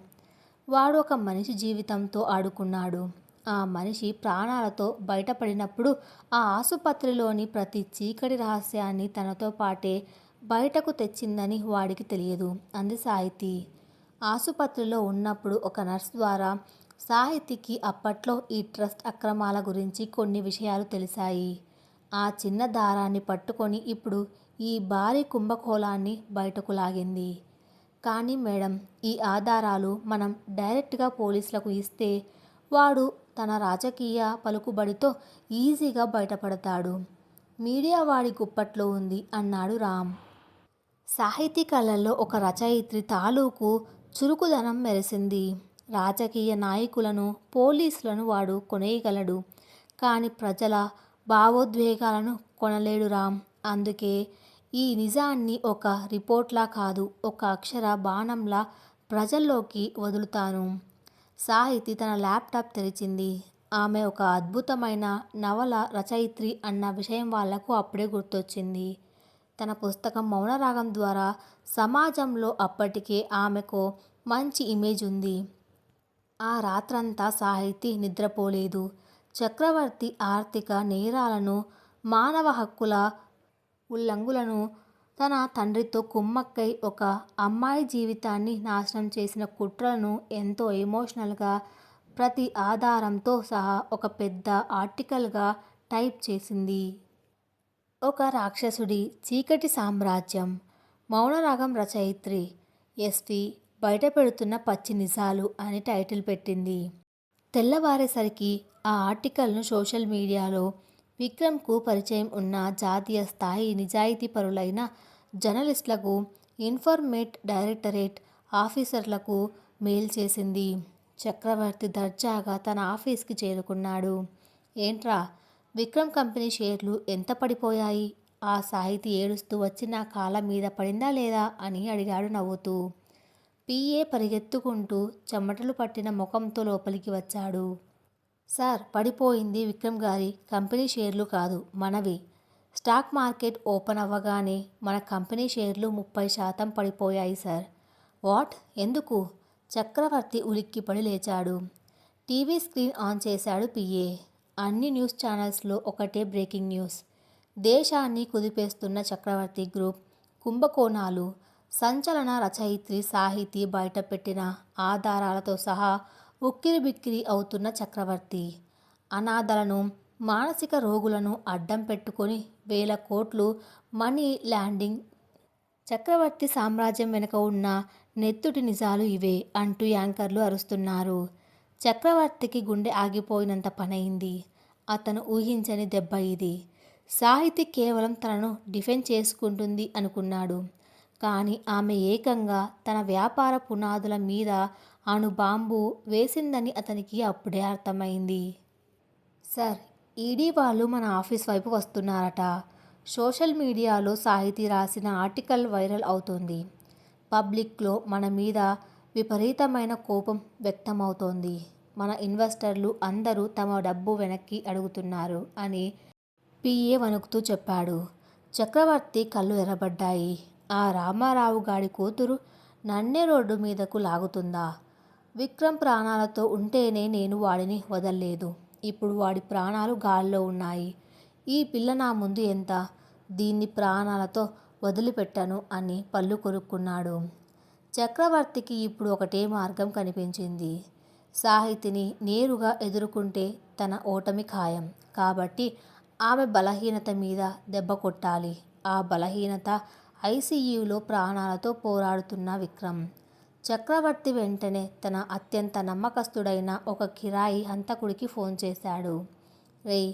వాడు ఒక మనిషి జీవితంతో ఆడుకున్నాడు. ఆ మనిషి ప్రాణాలతో బయటపడినప్పుడు ఆ ఆసుపత్రిలోని ప్రతి చీకటి రహస్యాన్ని తనతో పాటే బయటకు తెచ్చిందని వాడికి తెలియదు అంది సాహితి. ఆసుపత్రిలో ఉన్నప్పుడు ఒక నర్స్ ద్వారా సాహితికి అప్పట్లో ఈ ట్రస్ట్ అక్రమాల గురించి కొన్ని విషయాలు తెలిసాయి. ఆ చిన్న దారాన్ని పట్టుకొని ఇప్పుడు ఈ భారీ కుంభకోణాన్ని బయటకు లాగింది. కానీ మేడం, ఈ ఆధారాలు మనం డైరెక్ట్గా పోలీసులకు ఇస్తే వాడు తన రాజకీయ పలుకుబడితో ఈజీగా బయటపడతాడు. మీడియా వాడి గుప్పట్లో ఉంది అన్నాడు రామ్. సాహితీ కళ్ళల్లో ఒక రచయిత్రి తాలూకు చురుకుదనం మెరిసింది. రాజకీయ నాయకులను, పోలీసులను వాడు కొనేయగలడు, కానీ ప్రజల భావోద్వేగాలను కొనలేడు రామ్. అందుకే ఈ నిజాన్ని ఒక రిపోర్ట్లా కాదు, ఒక అక్షర బాణంలా ప్రజల్లోకి వదులుతాను. సాహితి తన ల్యాప్టాప్ తెరిచింది. ఆమె ఒక అద్భుతమైన నవల రచయిత్రి అన్న విషయం వాళ్లకు అప్పుడే గుర్తొచ్చింది. తన పుస్తకం మౌనరాగం ద్వారా సమాజంలో అప్పటికే ఆమెకు మంచి ఇమేజ్ ఉంది. ఆ రాత్రంతా సాహితి నిద్రపోలేదు. చక్రవర్తి ఆర్థిక నేరాలను, మానవ హక్కుల ఉల్లంఘనలను, తన తండ్రితో కుమ్మక్కై ఒక అమ్మాయి జీవితాన్ని నాశనం చేసిన కుట్రలను ఎంతో ఎమోషనల్గా ప్రతి ఆధారంతో సహా ఒక పెద్ద ఆర్టికల్గా టైప్ చేసింది. ఒక రాక్షసుడి చీకటి సామ్రాజ్యం. మౌనరాగం రచయిత్రి ఎస్వి బయటపెడుతున్న పచ్చి నిజాలు అని టైటిల్ పెట్టింది. తెల్లవారేసరికి ఆ ఆర్టికల్ను సోషల్ మీడియాలో విక్రమ్కు పరిచయం ఉన్న జాతీయ స్థాయి నిజాయితీపరులైన జర్నలిస్టులకు, ఇన్ఫర్మేట్ డైరెక్టరేట్ ఆఫీసర్లకు మెయిల్ చేసింది. చక్రవర్తి దర్జాగా తన ఆఫీస్కి చేరుకున్నాడు. ఏంట్రా, విక్రమ్ కంపెనీ షేర్లు ఎంత పడిపోయాయి? ఆ సాహితి ఏడుస్తూ వచ్చి నా కాళ్ళ మీద పడిందా లేదా అని అడిగాడు నవ్వుతూ. పిఏ పరిగెత్తుకుంటూ చెమటలు పట్టిన ముఖంతో లోపలికి వచ్చాడు. సార్, పడిపోయింది విక్రమ్ గారి కంపెనీ షేర్లు కాదు, మనవి. స్టాక్ మార్కెట్ ఓపెన్ అవ్వగానే మన కంపెనీ షేర్లు 30% పడిపోయాయి సార్. వాట్? ఎందుకు? చక్రవర్తి ఉలిక్కిపడి లేచాడు. టీవీ స్క్రీన్ ఆన్ చేశాడు పిఏ. అన్ని న్యూస్ ఛానల్స్లో ఒకటే బ్రేకింగ్ న్యూస్. దేశాన్ని కుదిపేస్తున్న చక్రవర్తి గ్రూప్ కుంభకోణాలు. సంచలన రచయిత్రి సాహితి బయటపెట్టిన ఆధారాలతో సహా ఉక్కిరిబిక్కిరి అవుతున్న చక్రవర్తి. అనాథలను మానసిక రోగులను అడ్డం పెట్టుకొని వేల కోట్లు మనీ ల్యాండింగ్. చక్రవర్తి సామ్రాజ్యం వెనుక ఉన్న నెత్తుటి నిజాలు ఇవే అంటూ యాంకర్లు అరుస్తున్నారు. చక్రవర్తికి గుండె ఆగిపోయినంత పనైంది. అతను ఊహించని దెబ్బ ఇది. సాహితి కేవలం తనను డిఫెండ్ చేసుకుంటుంది అనుకున్నాడు. కానీ ఆమె ఏకంగా తన వ్యాపార పునాదుల మీద అణుబాంబు వేసిందని అతనికి అప్పుడే అర్థమైంది. సార్, ఈడీ వాళ్ళు మన ఆఫీస్ వైపు వస్తున్నారట. సోషల్ మీడియాలో సాహితీ రాసిన ఆర్టికల్ వైరల్ అవుతోంది. పబ్లిక్లో మన మీద విపరీతమైన కోపం వ్యక్తమవుతోంది. మన ఇన్వెస్టర్లు అందరూ తమ డబ్బు వెనక్కి అడుగుతున్నారు అని పిఏ వణుకుతూ చెప్పాడు. చక్రవర్తి కళ్ళు ఎర్రబడ్డాయి. ఆ రామారావు గాడి కూతురు నన్నే రోడ్డు మీదకు లాగుతుందా? విక్రమ్ ప్రాణాలతో ఉంటేనే నేను వాడిని వదల్లేదు. ఇప్పుడు వాడి ప్రాణాలు గాల్లో ఉన్నాయి. ఈ పిల్ల నా ముందు ఎంత? దీన్ని ప్రాణాలతో వదిలిపెట్టను అని పళ్ళు కొరుక్కున్నాడు. చక్రవర్తికి ఇప్పుడు ఒకటే మార్గం కనిపించింది. సాహితిని నేరుగా ఎదుర్కొంటే తన ఓటమి ఖాయం. కాబట్టి ఆమె బలహీనత మీద దెబ్బ కొట్టాలి. ఆ బలహీనత ఐసీయూలో ప్రాణాలతో పోరాడుతున్న విక్రమ్. చక్రవర్తి వెంటనే తన అత్యంత నమ్మకస్తుడైన ఒక కిరాయి హంతకుడికి ఫోన్ చేశాడు. రేయ్,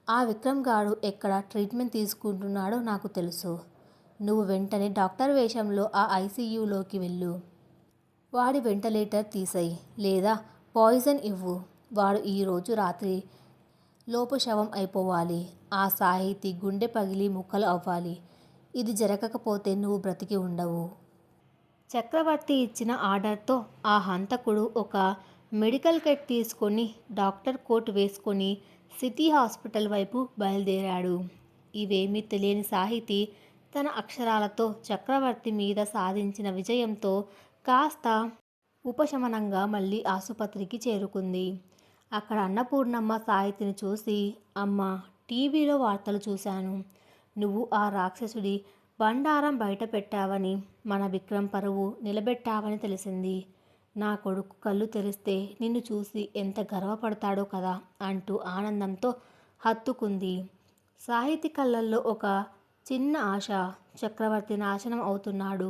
ఆ విక్రమ్ గాడు ఎక్కడ ట్రీట్మెంట్ తీసుకుంటున్నాడో నాకు తెలుసు. నువ్వు వెంటనే డాక్టర్ వేషంలో ఆ ఐసీయూలోకి వెళ్ళు. వాడి వెంటిలేటర్ తీసేయ్, లేదా పాయిజన్ ఇవ్వు. వాడు ఈరోజు రాత్రి లోపు శవం అయిపోవాలి. ఆ సాహితీ గుండె పగిలి ముక్కలు అవ్వాలి. ఇది జరగకపోతే నువ్వు బ్రతికి ఉండవు. చక్రవర్తి ఇచ్చిన ఆర్డర్తో ఆ హంతకుడు ఒక మెడికల్ కిట్ తీసుకొని డాక్టర్ కోట్ వేసుకొని సిటీ హాస్పిటల్ వైపు బయలుదేరాడు. ఇవేమీ తెలియని సాహితి తన అక్షరాలతో చక్రవర్తి మీద సాధించిన విజయంతో కాస్త ఉపశమనంగా మళ్ళీ ఆసుపత్రికి చేరుకుంది. అక్కడ అన్నపూర్ణమ్మ సాహితిని చూసి, అమ్మా, టీవీలో వార్తలు చూశాను. నువ్వు ఆ రాక్షసుడి బండారం బయట పెట్టావని, మన విక్రమ్ పరువు నిలబెట్టావని తెలిసింది. నా కొడుకు కళ్ళు తెరిస్తే నిన్ను చూసి ఎంత గర్వపడతాడో కదా అంటూ ఆనందంతో హత్తుకుంది. సాహితి కళ్ళల్లో ఒక చిన్న ఆశ. చక్రవర్తి నాశనం అవుతున్నాడు.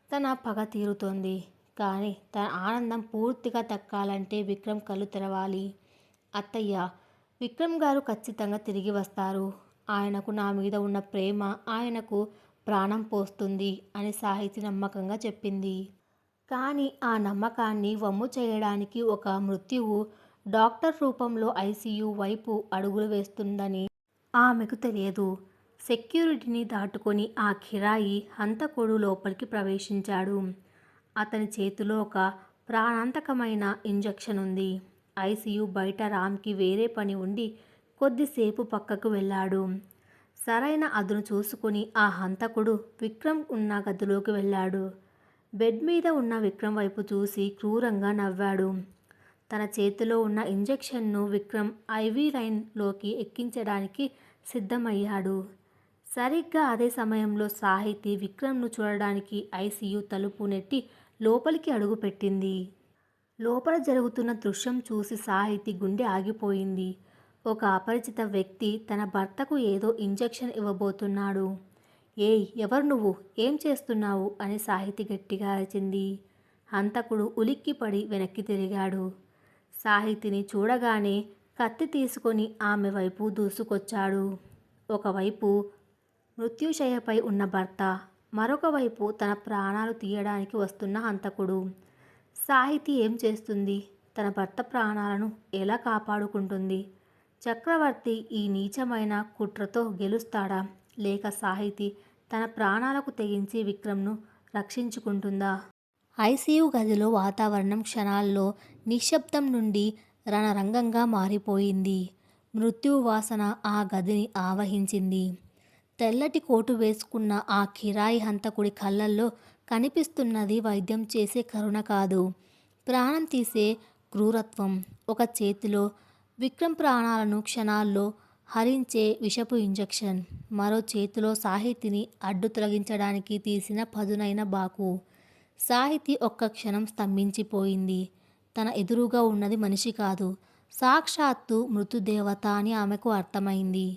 తన పగ తీరుతోంది. కానీ తన ఆనందం పూర్తిగా దక్కాలంటే విక్రమ్ కళ్ళు తెరవాలి. అత్తయ్య, విక్రమ్ గారు ఖచ్చితంగా తిరిగి వస్తారు. ఆయనకు నా మీద ఉన్న ప్రేమ ఆయనకు ప్రాణం పోస్తుంది అని సాహితి నమ్మకంగా చెప్పింది. కానీ ఆ నమ్మకాన్ని వమ్ము చేయడానికి ఒక మృత్యువు డాక్టర్ రూపంలో ఐసీయూ వైపు అడుగులు వేస్తుందని ఆమెకు తెలియదు. సెక్యూరిటీని దాటుకొని ఆ కిరాయి హంతకుడు లోపలికి ప్రవేశించాడు. అతని చేతిలో ఒక ప్రాణాంతకమైన ఇంజెక్షన్ ఉంది. ఐసీయూ బయట రామ్కి వేరే పని ఉండి కొద్దిసేపు పక్కకు వెళ్ళాడు. సరైన అదును చూసుకుని ఆ హంతకుడు విక్రమ్ ఉన్న గదిలోకి వెళ్ళాడు. బెడ్ మీద ఉన్న విక్రమ్ వైపు చూసి క్రూరంగా నవ్వాడు. తన చేతిలో ఉన్న ఇంజెక్షన్ను విక్రమ్ ఐవీ లైన్లోకి ఎక్కించడానికి సిద్ధమయ్యాడు. సరిగ్గా అదే సమయంలో సాహితి విక్రమ్ను చూడడానికి ఐసీయూ తలుపు నెట్టి లోపలికి అడుగుపెట్టింది. లోపల జరుగుతున్న దృశ్యం చూసి సాహితి గుండె ఆగిపోయింది. ఒక అపరిచిత వ్యక్తి తన భర్తకు ఏదో ఇంజెక్షన్ ఇవ్వబోతున్నాడు. ఏయ్, ఎవరు నువ్వు? ఏం చేస్తున్నావు అని సాహితి గట్టిగా అరిచింది. హంతకుడు ఉలిక్కిపడి వెనక్కి తిరిగాడు. సాహితిని చూడగానే కత్తి తీసుకొని ఆమె వైపు దూసుకొచ్చాడు. ఒకవైపు మృత్యుశయ్యపై ఉన్న భర్త, మరొక వైపు తన ప్రాణాలు తీయడానికి వస్తున్న హంతకుడు. సాహితి ఏం చేస్తుంది? తన భర్త ప్రాణాలను ఎలా కాపాడుకుంటుంది? చక్రవర్తి ఈ నీచమైన కుట్రతో గెలుస్తాడా, లేక సాహితి తన ప్రాణాలకు తెగించి విక్రమ్ను రక్షించుకుంటుందా? ఐసీయూ గదిలో వాతావరణం క్షణాల్లో నిశ్శబ్దం నుండి రణరంగంగా మారిపోయింది. మృత్యువు వాసన ఆ గదిని ఆవహించింది. తెల్లటి కోటు వేసుకున్న ఆ కిరాయి హంతకుడి కళ్ళల్లో కనిపిస్తున్నది వైద్యం చేసే కరుణ కాదు, ప్రాణం తీసే క్రూరత్వం. ఒక చేతిలో విక్రమ్ ప్రాణాలను క్షణాల్లో హరించే విషపు ఇంజెక్షన్, మరో చేతిలో సాహితిని అడ్డు తొలగించడానికి తీసిన పదునైన బాకు. సాహితి ఒక్క క్షణం స్తంభించిపోయింది. తన ఎదురుగా ఉన్నది మనిషి కాదు, సాక్షాత్తు మృత్యుదేవత అని ఆమెకు అర్థమైంది.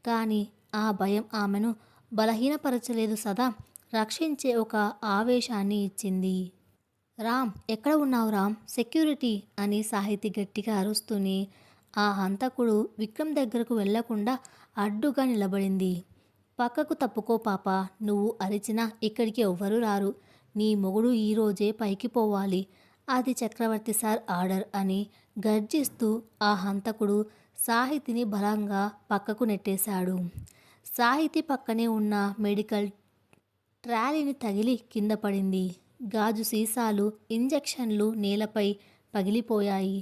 కానీ ఆ భయం ఆమెను బలహీనపరచలేదు సదా, రక్షించే ఒక ఆవేశాన్ని ఇచ్చింది. రామ్, ఎక్కడ ఉన్నావు రామ్, సెక్యూరిటీ అని సాహితి గట్టిగా అరుస్తూనే ఆ హంతకుడు విక్రమ్ దగ్గరకు వెళ్లకుండా అడ్డుగా నిలబడింది. పక్కకు తప్పుకో పాపా, నువ్వు అరిచినా ఇక్కడికి ఎవ్వరూ రారు. నీ మొగుడు ఈరోజే పైకి పోవాలి. అది చక్రవర్తి సార్ ఆర్డర్ అని గర్జిస్తూ ఆ హంతకుడు సాహితిని బలంగా పక్కకు నెట్టేశాడు. సాహితి పక్కనే ఉన్న మెడికల్ ట్రాలీని తగిలి కింద పడింది. గాజు సీసాలు, ఇంజెక్షన్లు నేలపై పగిలిపోయాయి.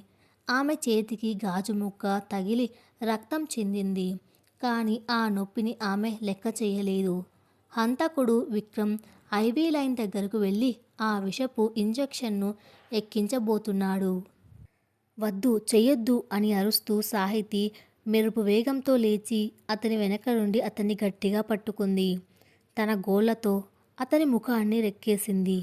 ఆమె చేతికి గాజు ముక్క తగిలి రక్తం చిందింది. కానీ ఆ నొప్పిని ఆమె లెక్క చేయలేదు. హంతకుడు విక్రమ్ ఐవీ లైన్ దగ్గరకు వెళ్ళి ఆ విషపు ఇంజెక్షన్ను ఎక్కించబోతున్నాడు. వద్దు, చెయ్యొద్దు అని అరుస్తూ సాహితి మెరుపు వేగంతో లేచి అతని వెనక నుండి అతన్ని గట్టిగా పట్టుకుంది. తన గోళ్లతో అతని ముఖాన్ని రెక్కేసింది.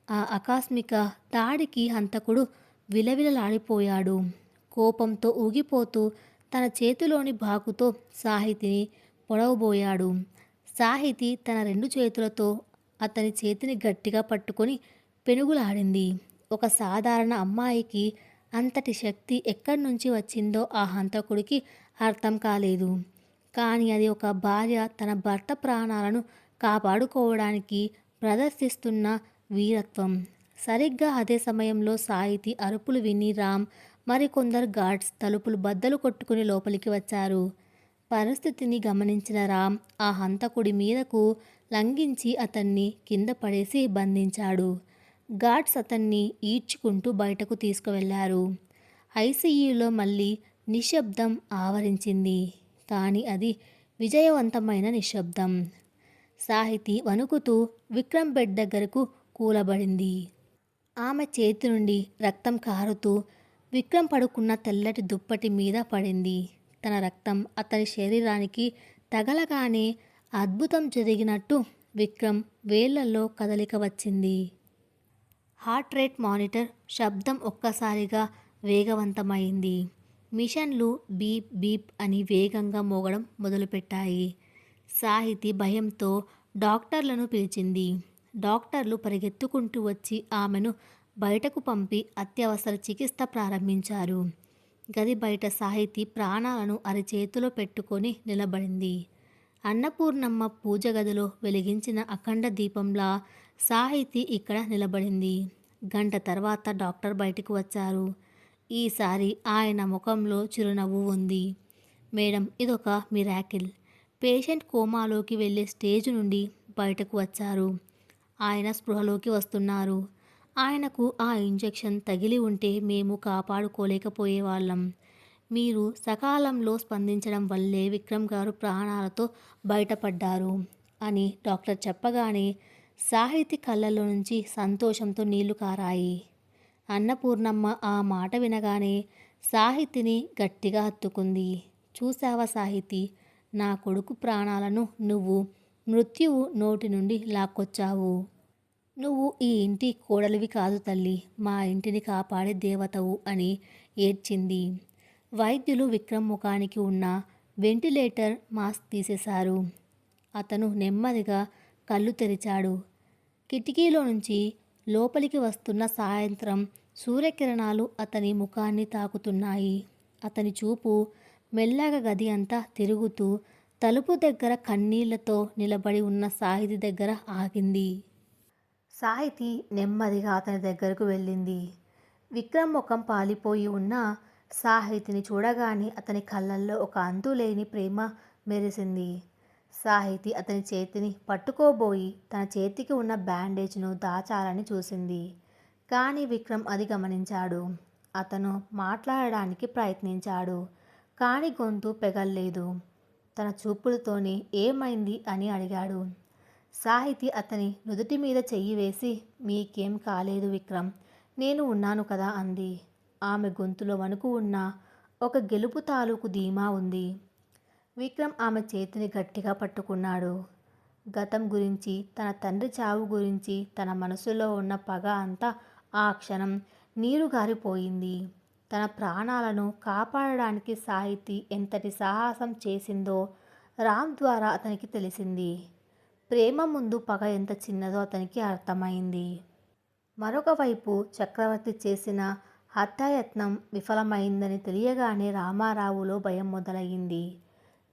ఆ ఆకస్మిక దాడికి హంతకుడు విలవిలలాడిపోయాడు. కోపంతో ఊగిపోతూ తన చేతిలోని బాకుతో సాహితిని పొడవబోయాడు. సాహితి తన 2 చేతులతో అతని చేతిని గట్టిగా పట్టుకొని పెనుగులాడింది. ఒక సాధారణ అమ్మాయికి అంతటి శక్తి ఎక్కడి నుంచి వచ్చిందో ఆ హంతకుడికి అర్థం కాలేదు. కానీ అది ఒక భార్య తన భర్త ప్రాణాలను కాపాడుకోవడానికి ప్రదర్శిస్తున్న వీరత్వం. సరిగ్గా అదే సమయంలో సాహితి అరుపులు విని రామ్, మరికొందరు గార్డ్స్ తలుపులు బద్దలు కొట్టుకుని లోపలికి వచ్చారు. పరిస్థితిని గమనించిన రామ్ ఆ హంతకుడి మీదకు లంఘించి అతన్ని కింద పడేసి బంధించాడు. గార్డ్స్ అతన్ని ఈడ్చుకుంటూ బయటకు తీసుకువెళ్లారు. ఐసీయూలో మళ్ళీ నిశ్శబ్దం ఆవరించింది. కానీ అది విజయవంతమైన నిశ్శబ్దం. సాహితి వణుకుతూ విక్రమ్ బెడ్ దగ్గరకు కూలబడింది. ఆమె చేతి నుండి రక్తం కారుతూ విక్రమ్ పడుకున్న తెల్లటి దుప్పటి మీద పడింది. తన రక్తం అతని శరీరానికి తగలగానే అద్భుతం జరిగినట్టు విక్రమ్ వేళ్లలో కదలిక వచ్చింది. హార్ట్ రేట్ మానిటర్ శబ్దం ఒక్కసారిగా వేగవంతమైంది. మిషన్లు బీప్ బీప్ అని వేగంగా మోగడం మొదలుపెట్టాయి. సాహితి భయంతో డాక్టర్లను పిలిచింది. డాక్టర్లు పరిగెత్తుకుంటూ వచ్చి ఆమెను బయటకు పంపి అత్యవసర చికిత్స ప్రారంభించారు. గది బయట సాహితి ప్రాణాలను అరచేతిలో పెట్టుకొని నిలబడింది. అన్నపూర్ణమ్మ పూజ గదిలో వెలిగించిన అఖండ దీపంలా సాహితి ఇక్కడ నిలబడింది. గంట తర్వాత డాక్టర్ బయటకు వచ్చారు. ఈసారి ఆయన ముఖంలో చిరునవ్వు ఉంది. మేడం, ఇదొక మిరాకిల్. పేషెంట్ కోమాలోకి వెళ్ళే స్టేజ్ నుండి బయటకు వచ్చారు. ఆయన స్పృహలోకి వస్తున్నారు. ఆయనకు ఆ ఇంజెక్షన్ తగిలి ఉంటే మేము కాపాడుకోలేకపోయేవాళ్ళం. మీరు సకాలంలో స్పందించడం వల్లే విక్రమ్ గారు ప్రాణాలతో బయటపడ్డారు అని డాక్టర్ చెప్పగానే సాహితి కళ్ళల్లో నుంచి సంతోషంతో నీళ్లు కారాయి. అన్నపూర్ణమ్మ ఆ మాట వినగానే సాహితిని గట్టిగా హత్తుకుంది. చూసావా సాహితి, నా కొడుకు ప్రాణాలను నువ్వు మృత్యువు నోటి నుండి లాక్కొచ్చావు. నువ్వు ఈ ఇంటి కోడలివి కాదు తల్లి, మా ఇంటిని కాపాడే దేవతవు అని ఏడ్చింది. వైద్యులు విక్రమ్ ముఖానికి ఉన్న వెంటిలేటర్ మాస్క్ తీసేశారు. అతను నెమ్మదిగా కళ్ళు తెరిచాడు. కిటికీలో నుంచి లోపలికి వస్తున్న సాయంత్రం సూర్యకిరణాలు అతని ముఖాన్ని తాకుతున్నాయి. అతని చూపు మెల్లగా గది అంతా తిరుగుతూ తలుపు దగ్గర కన్నీళ్లతో నిలబడి ఉన్న సాహితి దగ్గర ఆగింది. సాహితి నెమ్మదిగా అతని దగ్గరకు వెళ్ళింది. విక్రమ్ ముఖం పాలిపోయి ఉన్న సాహితిని చూడగానే అతని కళ్ళల్లో ఒక అంతులేని ప్రేమ మెరిసింది. సాహితి అతని చేతిని పట్టుకోబోయి తన చేతికి ఉన్న బ్యాండేజ్ను దాచాలని చూసింది. కానీ విక్రమ్ అది గమనించాడు. అతను మాట్లాడడానికి ప్రయత్నించాడు. కానీ గొంతు పెగల్లేదు. తన చూపులతోనే ఏమైంది అని అడిగాడు. సాహితి అతని నుదుటి మీద చెయ్యి వేసి, మీకేం కాలేదు విక్రమ్, నేను ఉన్నాను కదా అంది. ఆమె గొంతులో వణుకు ఉన్న ఒక గెలుపు తాలూకు ధీమా ఉంది. విక్రమ్ ఆమె చేతిని గట్టిగా పట్టుకున్నాడు. గతం గురించి, తన తండ్రి చావు గురించి తన మనసులో ఉన్న పగ అంతా ఆ క్షణం నీరుగారిపోయింది. తన ప్రాణాలను కాపాడడానికి సాహితి ఎంతటి సాహసం చేసిందో రామ్ ద్వారా అతనికి తెలిసింది. ప్రేమ ముందు పగ ఎంత చిన్నదో అతనికి అర్థమైంది. మరొక వైపు చక్రవర్తి చేసిన హత్యాయత్నం విఫలమైందని తెలియగానే రామారావులో భయం మొదలయ్యింది.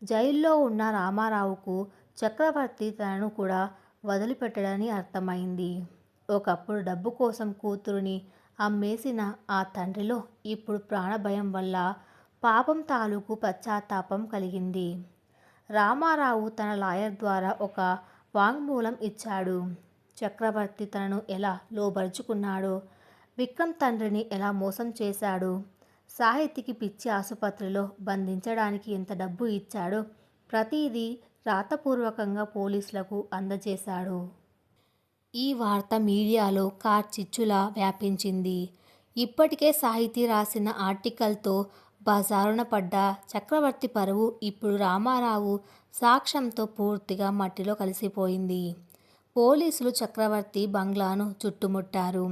జైల్లో ఉన్న రామారావుకు చక్రవర్తి తనను కూడా వదిలిపెట్టడని అర్థమైంది. ఒకప్పుడు డబ్బు కోసం కూతురుని అమ్మేసిన ఆ తండ్రిలో ఇప్పుడు ప్రాణభయం వల్ల పాపం తాలూకు పశ్చాత్తాపం కలిగింది. రామారావు తన లాయర్ ద్వారా ఒక వాంగ్మూలం ఇచ్చాడు. చక్రవర్తి తనను ఎలా లోబరుచుకున్నాడో, విక్రమ్ తండ్రిని ఎలా మోసం చేశాడో, సాహితికి పిచ్చి ఆసుపత్రిలో బంధించడానికి ఎంత డబ్బు ఇచ్చాడో ప్రతిదీ రాతపూర్వకంగా పోలీసులకు అందజేశాడు. ఈ వార్త మీడియాలో కార్చిచ్చులా వ్యాపించింది. ఇప్పటికే సాహితీ రాసిన ఆర్టికల్తో బజారున పడ్డ చక్రవర్తి పరువు ఇప్పుడు రామారావు సాక్ష్యంతో పూర్తిగా మట్టిలో కలిసిపోయింది. పోలీసులు చక్రవర్తి బంగ్లాను చుట్టుముట్టారు.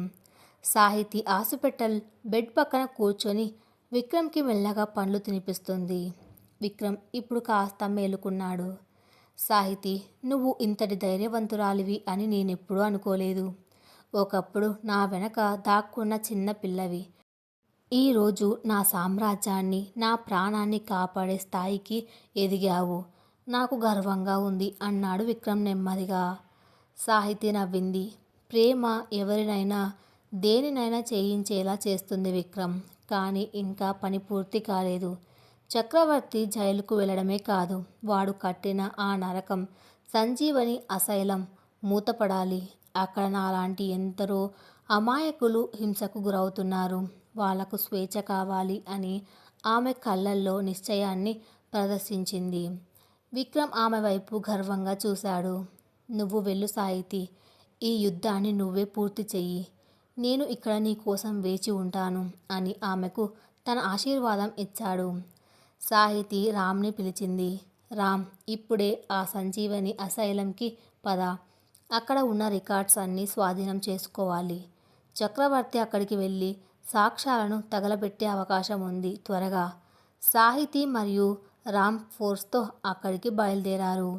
సాహితీ హాస్పిటల్ బెడ్ పక్కన కూర్చొని విక్రమ్కి మెల్లగా పండ్లు తినిపిస్తుంది. విక్రమ్ ఇప్పుడు కాస్త మేలుకున్నాడు. సాహితీ, నువ్వు ఇంతటి ధైర్యవంతురాలివి అని నేనెప్పుడూ అనుకోలేదు. ఒకప్పుడు నా వెనక దాక్కున్న చిన్న పిల్లవి. ఈరోజు నా సామ్రాజ్యాన్ని, నా ప్రాణాన్ని కాపాడే స్థాయికి ఎదిగావు. నాకు గర్వంగా ఉంది అన్నాడు విక్రమ్ నెమ్మదిగా. సాహితీ నవ్వింది. ప్రేమ ఎవరినైనా దేనినైనా చేయించేలా చేస్తుంది విక్రమ్. కానీ ఇంకా పని పూర్తి కాలేదు. చక్రవర్తి జైలుకు వెళ్ళడమే కాదు, వాడు కట్టిన ఆ నరకం సంజీవని అసైలం మూతపడాలి. అక్కడ నాలాంటి ఎందరో అమాయకులు హింసకు గురవుతున్నారు. వాళ్లకు స్వేచ్ఛ కావాలి అని ఆమె కళ్ళల్లో నిశ్చయాన్ని ప్రదర్శించింది. విక్రమ్ ఆమె వైపు గర్వంగా చూశాడు. నువ్వు వెళ్ళు సాహితీ, ఈ యుద్ధాన్ని నువ్వే పూర్తి చెయ్యి. నేను ఇక్కడ నీ కోసం వేచి ఉంటాను అని ఆమెకు తన ఆశీర్వాదం ఇచ్చాడు. సాహితీ రామ్ని పిలిచింది. రామ్, ఇప్పుడే ఆ సంజీవని అసైలంకి పద. అక్కడ ఉన్న రికార్డ్స్ అన్నీ స్వాధీనం చేసుకోవాలి. చక్రవర్తి అక్కడికి వెళ్ళి సాక్ష్యాలను తగలబెట్టే అవకాశం ఉంది. త్వరగా. సాహితీ మరియు రామ్ ఫోర్స్తో అక్కడికి బయలుదేరారు.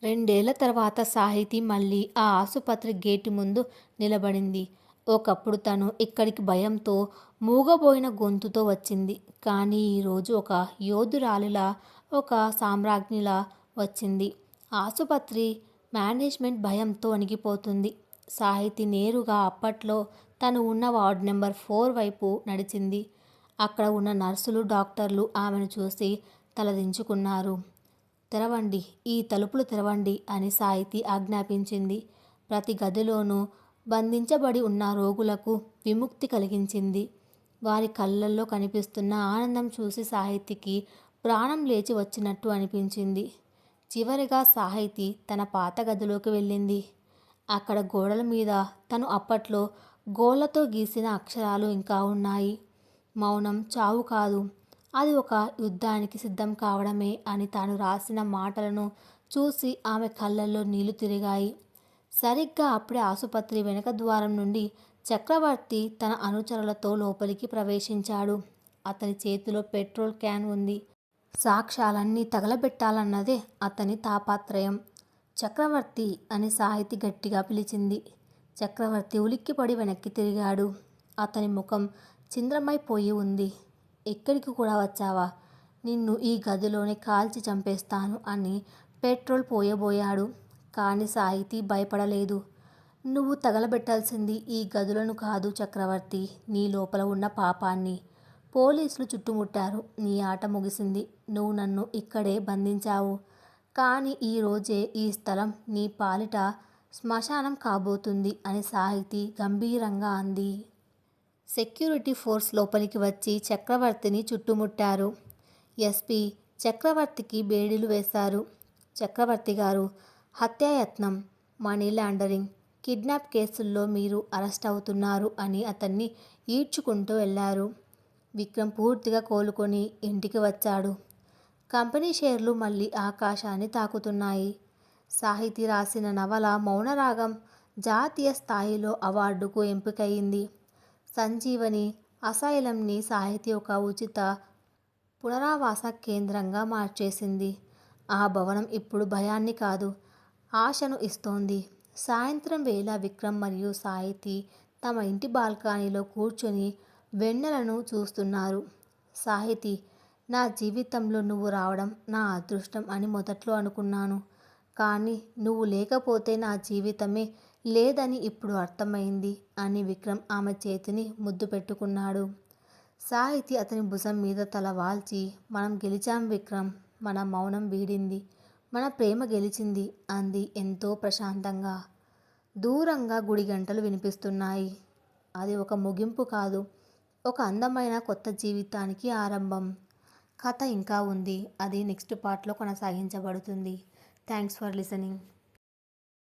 2 ఏళ్ల తర్వాత సాహితీ మళ్ళీ ఆ ఆసుపత్రి గేటు ముందు నిలబడింది. ఒకప్పుడు తను ఇక్కడికి భయంతో మూగబోయిన గొంతుతో వచ్చింది. కానీ ఈరోజు ఒక యోధురాలిలా, ఒక సామ్రాజ్ఞిలా వచ్చింది. ఆసుపత్రి మేనేజ్మెంట్ భయంతో వణికిపోతుంది. సాహితీ నేరుగా అప్పట్లో తను ఉన్న వార్డ్ నెంబర్ 4 వైపు నడిచింది. అక్కడ ఉన్న నర్సులు, డాక్టర్లు ఆమెను చూసి తలదించుకున్నారు. తెరవండి, ఈ తలుపులు తెరవండి అని సాహితీ ఆజ్ఞాపించింది. ప్రతి గదిలోనూ బంధించబడి ఉన్న రోగులకు విముక్తి కలిగించింది. వారి కళ్ళల్లో కనిపిస్తున్న ఆనందం చూసి సాహితీకి ప్రాణం లేచి వచ్చినట్టు అనిపించింది. చివరిగా సాహితీ తన పాత గదిలోకి వెళ్ళింది. అక్కడ గోడల మీద తను అప్పట్లో గోళ్లతో గీసిన అక్షరాలు ఇంకా ఉన్నాయి. మౌనం చావు కాదు, అది ఒక యుద్ధానికి సిద్ధం కావడమే అని తాను రాసిన మాటలను చూసి ఆమె కళ్ళల్లో నీళ్లు తిరిగాయి. సరిగ్గా అప్పుడే ఆసుపత్రి వెనక ద్వారం నుండి చక్రవర్తి తన అనుచరులతో లోపలికి ప్రవేశించాడు. అతని చేతిలో పెట్రోల్ క్యాన్ ఉంది. సాక్ష్యాలన్నీ తగలబెట్టాలన్నదే అతని తాపత్రయం. చక్రవర్తి అని సాహితీ గట్టిగా పిలిచింది. చక్రవర్తి ఉలిక్కిపడి వెనక్కి తిరిగాడు. అతని ముఖం చింద్రమైపోయి ఉంది. ఎక్కడికి కూడా వచ్చావా? నిన్ను ఈ గదిలోనే కాల్చి చంపేస్తాను అని పెట్రోల్ పోయబోయాడు. కానీ సాహితీ భయపడలేదు. నువ్వు తగలబెట్టాల్సింది ఈ గదులను కాదు చక్రవర్తి, నీ లోపల ఉన్న పాపాన్ని. పోలీసులు చుట్టుముట్టారు. నీ ఆట ముగిసింది. నువ్వు నన్ను ఇక్కడే బంధించావు. కానీ ఈరోజే ఈ స్థలం నీ పాలిట శ్మశానం కాబోతుంది అని సాహితీ గంభీరంగా అంది. సెక్యూరిటీ ఫోర్స్ లోపలికి వచ్చి చక్రవర్తిని చుట్టుముట్టారు. ఎస్పీ చక్రవర్తికి బేడీలు వేశారు. చక్రవర్తి గారు, హత్యాయత్నం, మనీ లాండరింగ్, కిడ్నాప్ కేసుల్లో మీరు అరెస్ట్ అవుతున్నారు అని అతన్ని ఈడ్చుకుంటూ వెళ్లారు. విక్రమ్ పూర్తిగా కోలుకొని ఇంటికి వచ్చాడు. కంపెనీ షేర్లు మళ్ళీ ఆకాశాన్ని తాకుతున్నాయి. సాహితీ రాసిన నవల మౌనరాగం జాతీయ స్థాయిలో అవార్డుకు ఎంపికయింది. సంజీవని అసైలంని సాహితీ ఒక ఉచిత పునరావాస కేంద్రంగా మార్చేసింది. ఆ భవనం ఇప్పుడు భయాన్ని కాదు, ఆశను ఇస్తోంది. సాయంత్రం వేళ విక్రమ్ మరియు సాహితీ తమ ఇంటి బాల్కనీలో కూర్చొని వెన్నెలను చూస్తున్నారు. సాహితీ, నా జీవితంలో నువ్వు రావడం నా అదృష్టం అని మొదట్లో అనుకున్నాను. కానీ నువ్వు లేకపోతే నా జీవితమే లేదని ఇప్పుడు అర్థమైంది అని విక్రమ్ ఆమె చేతిని ముద్దు పెట్టుకున్నాడు. సాహితీ అతని భుజం మీద తల వాల్చి, మనం గెలిచాం విక్రమ్, మన మౌనం వీడింది, మన ప్రేమ గెలిచింది అంది ఎంతో ప్రశాంతంగా. దూరంగా గుడి గంటలు వినిపిస్తున్నాయి. అది ఒక ముగింపు కాదు, ఒక అందమైన కొత్త జీవితానికి ఆరంభం. కథ ఇంకా ఉంది. అది నెక్స్ట్ పార్ట్లో కొనసాగించబడుతుంది. Thanks for listening.